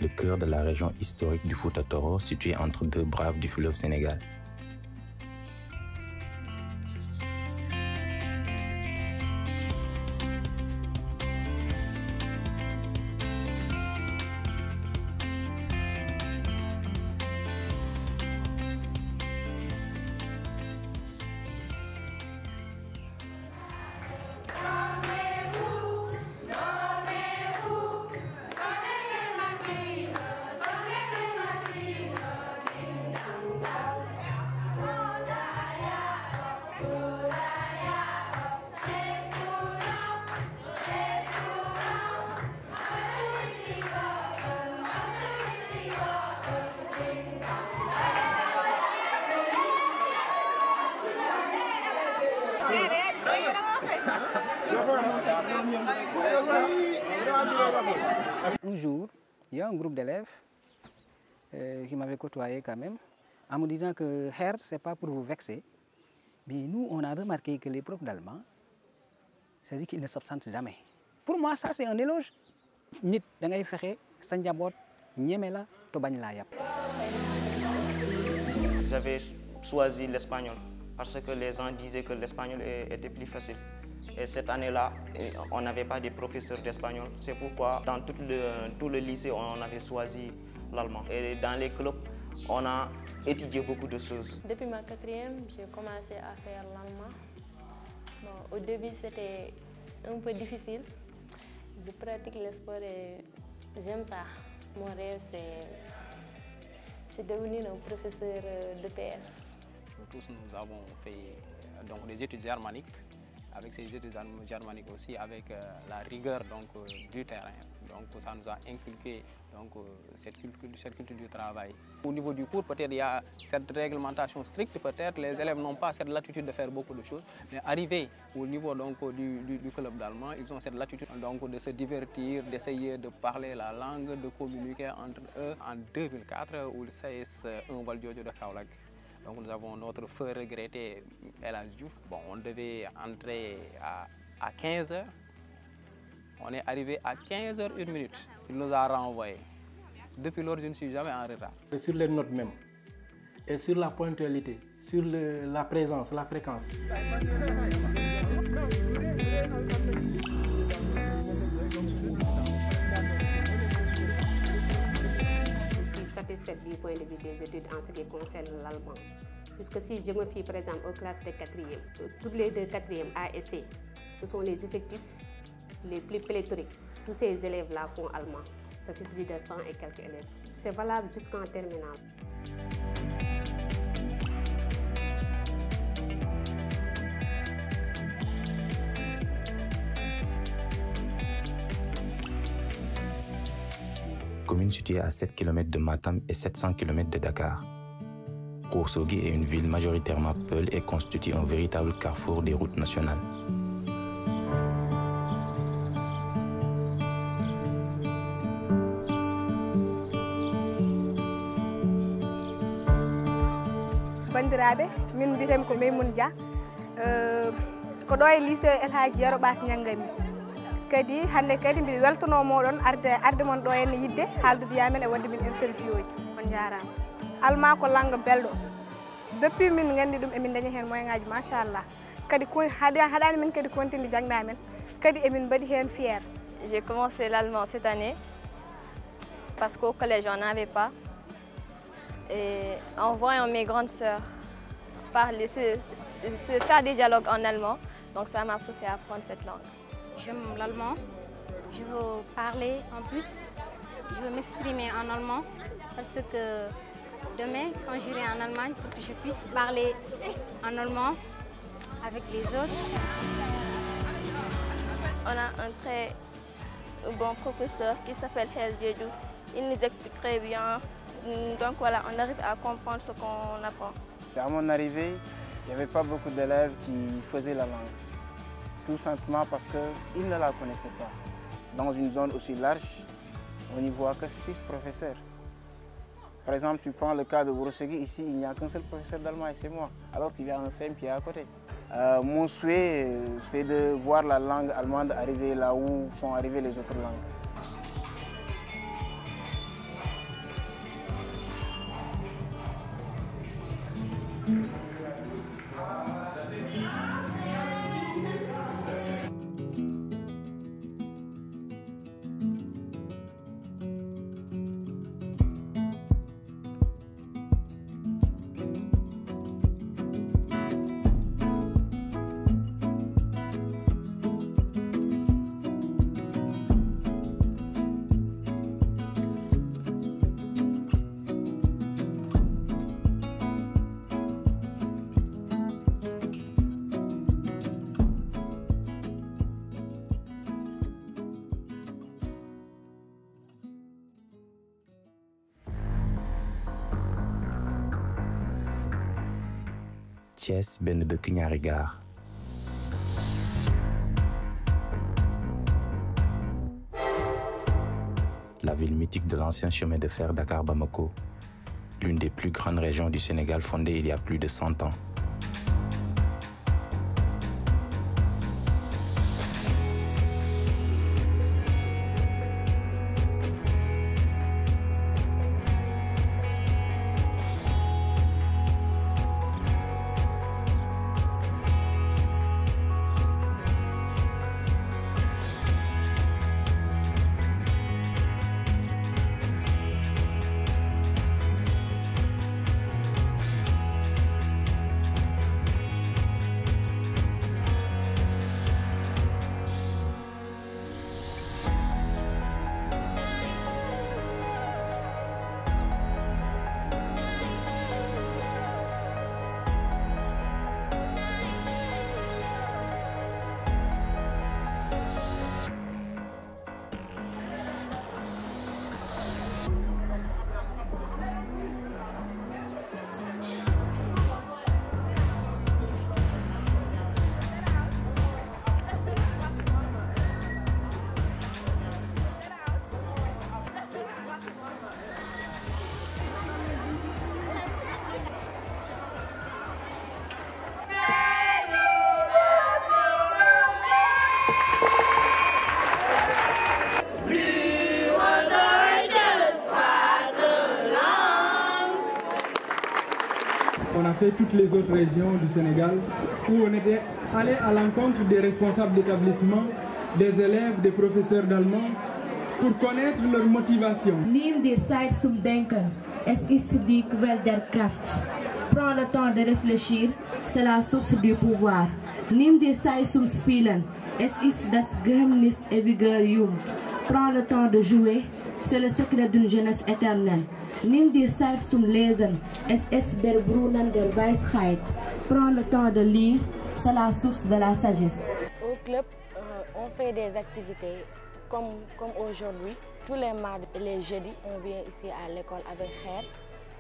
Le cœur de la région historique du Fouta Toro, situé entre deux braves du fleuve Sénégal. Un jour, il y a un groupe d'élèves qui m'avait côtoyé quand même, en me disant que Herr, ce n'est pas pour vous vexer, mais nous, on a remarqué que les profs d'allemand, c'est-à-dire qu'ils ne s'absentent jamais. Pour moi, ça, c'est un éloge. Nit, da ngay fexé sa njabot ñëmé la to bañ la yapp. J'avais choisi l'espagnol parce que les gens disaient que l'espagnol était plus facile. Et cette année-là, on n'avait pas de professeurs d'espagnol. C'est pourquoi dans tout le lycée, on avait choisi l'allemand. Et dans les clubs, on a étudié beaucoup de choses. Depuis ma quatrième, j'ai commencé à faire l'allemand. Bon, au début, c'était un peu difficile. Je pratique le sport et j'aime ça. Mon rêve, c'est devenir un professeur de PS. Nous tous, nous avons fait donc, des études germaniques. Avec ces études germaniques aussi, avec la rigueur donc, du terrain. Donc ça nous a inculqué donc, cette culture du travail. Au niveau du cours, peut-être il y a cette réglementation stricte, peut-être les élèves n'ont pas cette latitude de faire beaucoup de choses, mais arrivé au niveau donc, du club d'allemand, ils ont cette latitude donc, de se divertir, d'essayer de parler la langue, de communiquer entre eux. En 2004, au CES 1 Valdiodio de Kaolack, donc nous avons notre feu regretté, El Hadj Diouf. Bon, on devait entrer à 15h. On est arrivé à 15h01. Il nous a renvoyés. Depuis lors, je ne suis jamais en retard. Sur les notes même, et sur la ponctualité, sur la présence, la fréquence. Satisfaite du point de vue des études en ce qui concerne l'allemand. Puisque si je me fie par exemple aux classes de 4e, toutes les deux 4e A et C, ce sont les effectifs les plus pléthoriques. Tous ces élèves-là font allemand. Ça fait plus de 100 et quelques élèves. C'est valable jusqu'en terminale. Commune située à 7 km de Matam et 700 km de Dakar. Ourossogui est une ville majoritairement peul et constitue un véritable carrefour des routes nationales. Bandiraɓe, min mbiyetemi ko Maymouna Dia, ko ɗo e lycée El Hadji Yero Bass Ñaggami. Kadi hande kadi mbiɗa weltono moɗon arde mon ɗo henne yidde haaldude yamen e wadde min interview uji. On jarama. Allemand ko langue belɗo. Depuis min gandi ɗum emin dañi hen moyen ngaji machallah. Kadi haɗani min kadi continue jangde amen kadi emin mbaɗi hen fier. J'ai commencé l'allemand cette année parce qu'au collège on n'avait pas. Et en voyant mes grandes sœurs parler, faire des dialogues en allemand, donc ça m'a poussé à apprendre cette langue. J'aime l'allemand, je veux parler en plus, je veux m'exprimer en allemand parce que demain, quand j'irai en Allemagne, pour que je puisse parler en allemand avec les autres. On a un très bon professeur qui s'appelle Herr Jedou. Il nous explique très bien. Donc voilà, on arrive à comprendre ce qu'on apprend. À mon arrivée, il n'y avait pas beaucoup d'élèves qui faisaient la langue. Tout simplement parce qu'ils ne la connaissaient pas. Dans une zone aussi large, on n'y voit que 6 professeurs. Par exemple, tu prends le cas de Borosegui, ici il n'y a qu'un seul professeur d'allemand et c'est moi, alors qu'il y a un CM qui est à côté. Mon souhait, c'est de voir la langue allemande arriver là où sont arrivées les autres langues. Thiès benn dëkk ñaari gaar. La ville mythique de l'ancien chemin de fer Dakar-Bamako, l'une des plus grandes régions du Sénégal fondée il y a plus de 100 ans. On a fait toutes les autres régions du Sénégal où on était allé à l'encontre des responsables d'établissement, des élèves, des professeurs d'allemand pour connaître leur motivation. Nimm dir Zeit zum Denken. Es ist die Quelle der Kraft. Prends le temps de réfléchir, c'est la source du pouvoir. Nimm dir Zeit zum Spielen. Es ist das Geheimnis ewiger Jugend. Prends le temps de jouer, c'est le secret d'une jeunesse éternelle. Nimm dir Zeit zum Lesen. Es ist der Brunnen der Weisheit. Prends le temps de lire, c'est la source de la sagesse. Au club, on fait des activités comme aujourd'hui. Tous les mardis et les jeudis, on vient ici à l'école avec Kher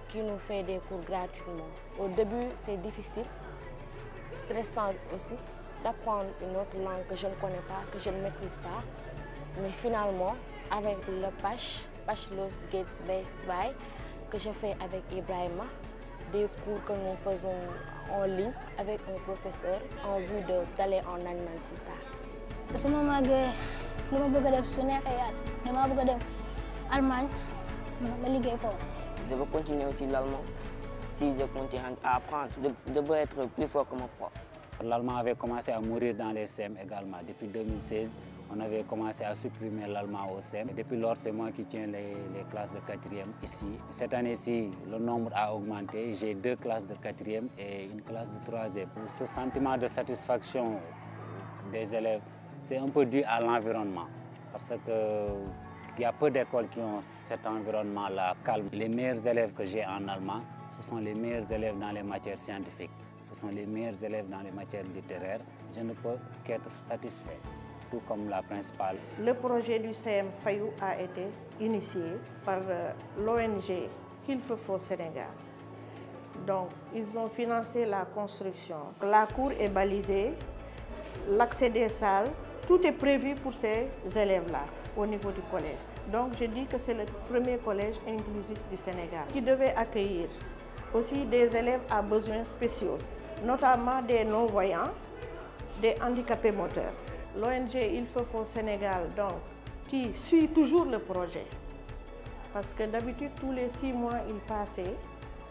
qui nous fait des cours gratuitement. Au début, c'est difficile, stressant aussi, d'apprendre une autre langue que je ne connais pas, que je ne maîtrise pas. Mais finalement, avec le PACH, Los Gates Bay, que je fais avec Ibrahima, des cours que nous faisons en ligne avec un professeur en vue d'aller en Allemagne plus tard. su ma màggee lu ma bëgg a def su neexee yàlla dama bëgg a dem Allemagne ma liggéey foofu. Je veux continuer aussi l'allemand. Si je continue à apprendre, je veux être plus fort que mon prof. L'allemand avait commencé à mourir dans les CEM également. Depuis 2016, on avait commencé à supprimer l'allemand au CEM. Et depuis lors, c'est moi qui tiens les classes de 4e ici. Cette année-ci, le nombre a augmenté. J'ai 2 classes de 4e et une classe de 3e. Ce sentiment de satisfaction des élèves, c'est un peu dû à l'environnement. Parce qu'il y a peu d'écoles qui ont cet environnement-là calme. Les meilleurs élèves que j'ai en allemand, ce sont les meilleurs élèves dans les matières scientifiques. Ce sont les meilleurs élèves dans les matières littéraires. Je ne peux qu'être satisfait, tout comme la principale. Le projet du CM Fayou a été initié par l'ONG Hilfefo Sénégal. Donc, ils ont financé la construction. La cour est balisée, l'accès des salles, tout est prévu pour ces élèves-là au niveau du collège. Donc, je dis que c'est le premier collège inclusif du Sénégal qui devait accueillir aussi des élèves à besoins spéciaux, notamment des non-voyants, des handicapés moteurs. L'ONG Hilfefo Sénégal, donc, qui suit toujours le projet, parce que d'habitude, tous les 6 mois, il passait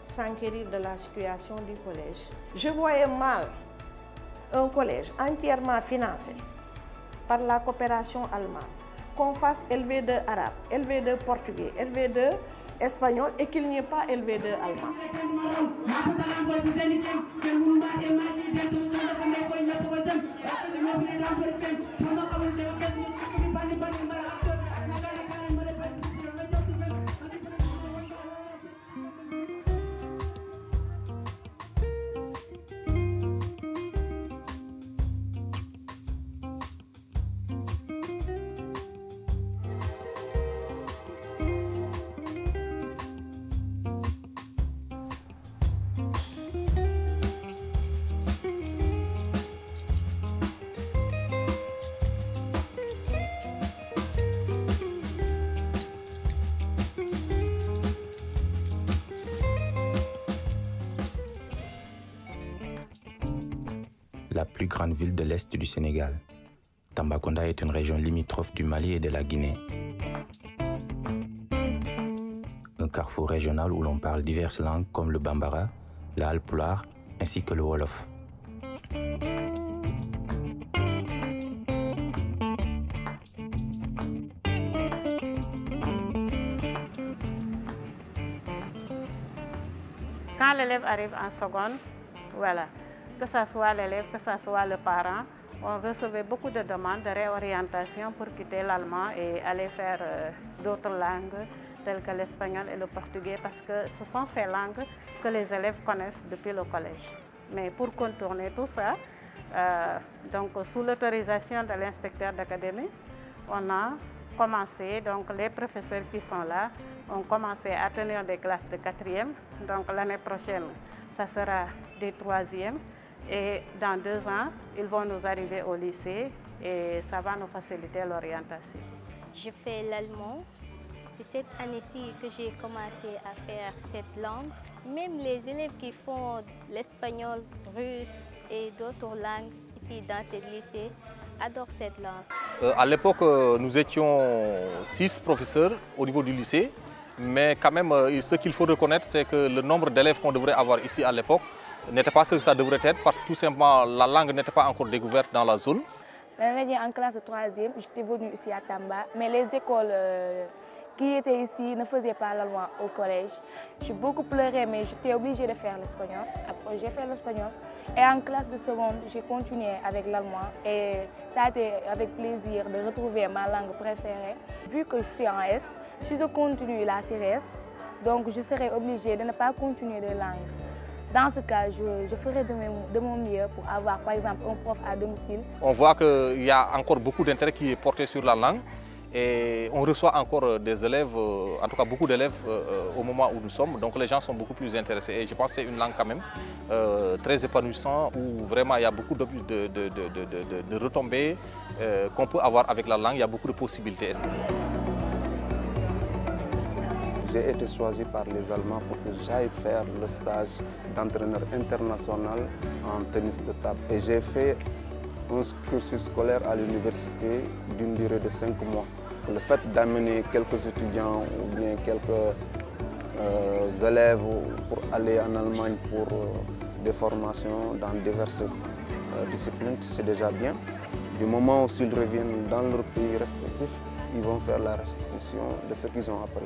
s'enquérir de la situation du collège. Je voyais mal un collège entièrement financé par la coopération allemande, qu'on fasse LV2 arabe, LV2 portugais, LV2 espagnol et qu'il n'y ait pas LV2 allemand. La plus grande ville de l'Est du Sénégal. Tambacounda est une région limitrophe du Mali et de la Guinée. Un carrefour régional où l'on parle diverses langues comme le Bambara, le Halpulaar ainsi que le Wolof. Quand l'élève arrive en seconde, voilà, que ce soit l'élève, que ce soit le parent, on recevait beaucoup de demandes de réorientation pour quitter l'allemand et aller faire d'autres langues telles que l'espagnol et le portugais parce que ce sont ces langues que les élèves connaissent depuis le collège. Mais pour contourner tout ça, donc sous l'autorisation de l'inspecteur d'académie, on a commencé, donc les professeurs qui sont là ont commencé à tenir des classes de 4e. Donc l'année prochaine, ça sera des 3e. Et dans 2 ans, ils vont nous arriver au lycée et ça va nous faciliter l'orientation. Je fais l'allemand. C'est cette année-ci que j'ai commencé à faire cette langue. Même les élèves qui font l'espagnol, russe et d'autres langues ici dans ce lycée adorent cette langue. À l'époque, nous étions 6 professeurs au niveau du lycée. Mais quand même, ce qu'il faut reconnaître, c'est que le nombre d'élèves qu'on devrait avoir ici à l'époque n'était pas ce que ça devrait être parce que tout simplement la langue n'était pas encore découverte dans la zone. L'année dernière, en classe de 3e, j'étais venue ici à Tamba, mais les écoles qui étaient ici ne faisaient pas l'allemand au collège. J'ai beaucoup pleuré, mais j'étais obligée de faire l'espagnol. Après, j'ai fait l'espagnol. Et en classe de seconde, j'ai continué avec l'allemand. Et ça a été avec plaisir de retrouver ma langue préférée. Vu que je suis en S, si je continue la CRS, donc je serai obligée de ne pas continuer de langue. Dans ce cas, je ferai de mon mieux pour avoir, par exemple, un prof à domicile. On voit qu'il y a encore beaucoup d'intérêt qui est porté sur la langue et on reçoit encore des élèves, en tout cas beaucoup d'élèves au moment où nous sommes. Donc les gens sont beaucoup plus intéressés et je pense que c'est une langue quand même très épanouissante où vraiment il y a beaucoup de retombées qu'on peut avoir avec la langue, il y a beaucoup de possibilités. J'ai été choisi par les Allemands pour que j'aille faire le stage d'entraîneur international en tennis de table. Et j'ai fait un cursus scolaire à l'université d'une durée de 5 mois. Le fait d'amener quelques étudiants ou bien quelques élèves pour aller en Allemagne pour des formations dans diverses disciplines, c'est déjà bien. Du moment où ils reviennent dans leur pays respectif, ils vont faire la restitution de ce qu'ils ont appris.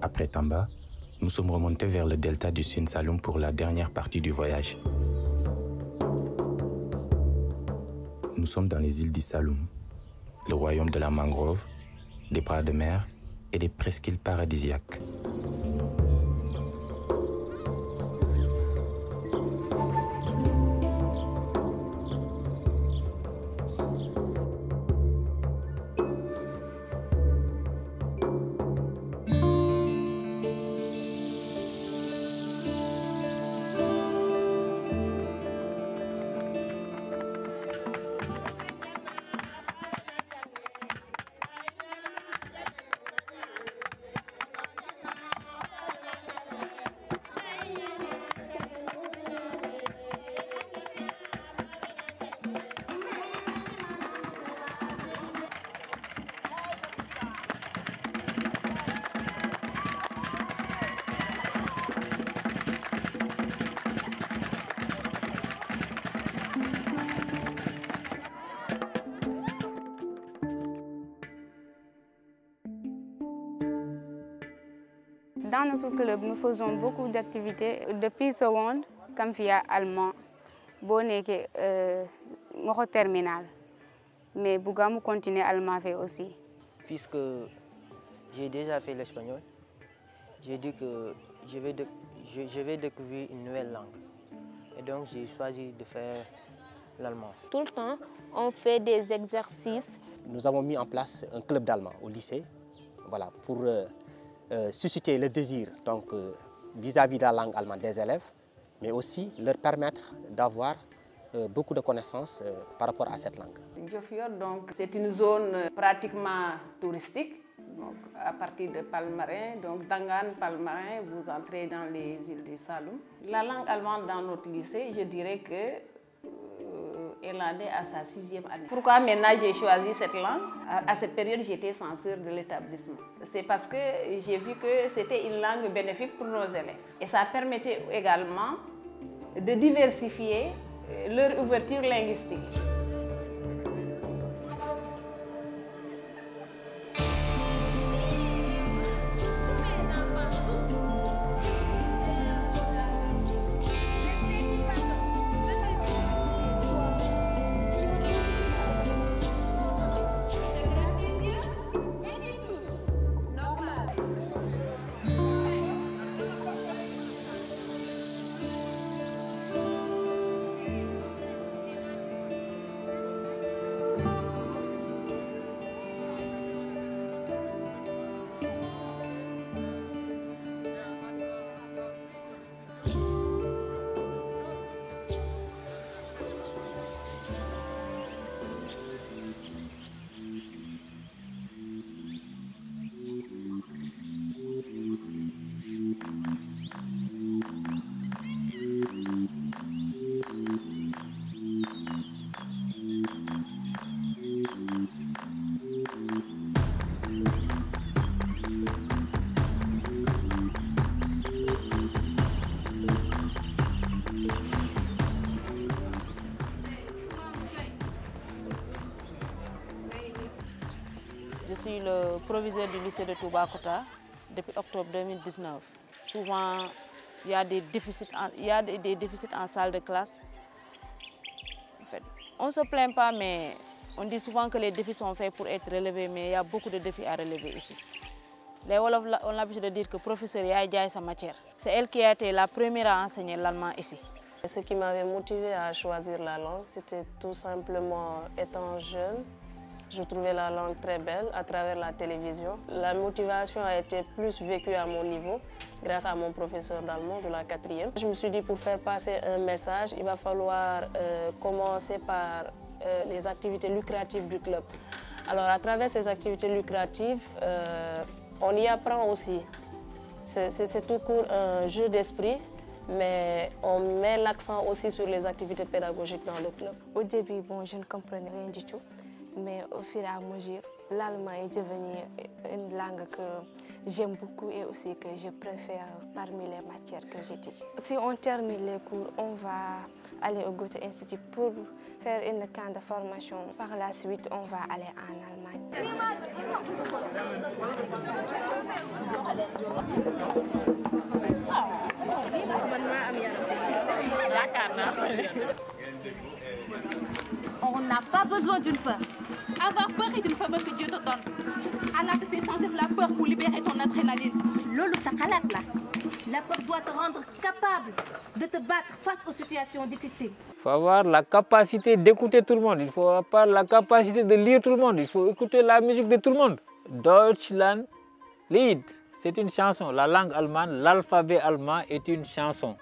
Après Tamba, nous sommes remontés vers le delta du Sine Saloum pour la dernière partie du voyage. Nous sommes dans les îles du Saloum, le royaume de la mangrove, des bras de mer et des presqu'îles paradisiaques. Dans notre club, nous faisons beaucoup d'activités. Depuis seconde, comme via allemand, bonnet terminal. Mais Bougamou continue allemand fait aussi. Puisque j'ai déjà fait l'espagnol, j'ai dit que je vais découvrir une nouvelle langue. Et donc j'ai choisi de faire l'allemand. Tout le temps, on fait des exercices. Nous avons mis en place un club d'allemand au lycée, voilà, pour susciter le désir vis-à-vis de la langue allemande des élèves, mais aussi leur permettre d'avoir beaucoup de connaissances par rapport à cette langue. Diofior, donc, c'est une zone pratiquement touristique, donc, à partir de Palmarin, donc Dangan, Palmarin, vous entrez dans les îles du Saloum. La langue allemande dans notre lycée, je dirais que elle en est à sa 6e année. Pourquoi maintenant j'ai choisi cette langue? À cette période, j'étais censure de l'établissement. C'est parce que j'ai vu que c'était une langue bénéfique pour nos élèves. Et ça permettait également de diversifier leur ouverture linguistique. suis le proviseur du lycée de Toubacouta depuis octobre 2019. Souvent, il y a des déficits en salle de classe. En fait, on ne se plaint pas, mais on dit souvent que les défis sont faits pour être relevés, mais il y a beaucoup de défis à relever ici. Les Wolof ont l'habitude de dire que le professeur Yaï sa matière. C'est elle qui a été la première à enseigner l'allemand ici. Ce qui m'avait motivé à choisir la langue, c'était tout simplement, étant jeune, je trouvais la langue très belle à travers la télévision. La motivation a été plus vécue à mon niveau grâce à mon professeur d'allemand de la 4e. Je me suis dit, pour faire passer un message, il va falloir commencer par les activités lucratives du club. Alors à travers ces activités lucratives, on y apprend aussi. C'est tout court un jeu d'esprit, mais on met l'accent aussi sur les activités pédagogiques dans le club. Au début, bon, je ne comprenais rien du tout, mais au fur et à mesure, l'allemand est devenu une langue que j'aime beaucoup et aussi que je préfère parmi les matières que j'étudie. Si on termine les cours, on va aller au Goethe Institut pour faire une camp de formation. Par la suite, on va aller en Allemagne. On n'a pas besoin d'une peur. Avoir peur est une faveur que Dieu te donne. Allah te fait sentir la peur pour libérer ton adrénaline. Lolo sakalat là. La peur doit te rendre capable de te battre face aux situations difficiles. Il faut avoir la capacité d'écouter tout le monde. Il faut avoir la capacité de lire tout le monde. Il faut écouter la musique de tout le monde. Deutschland Lied, c'est une chanson. La langue allemande, l'alphabet allemand est une chanson.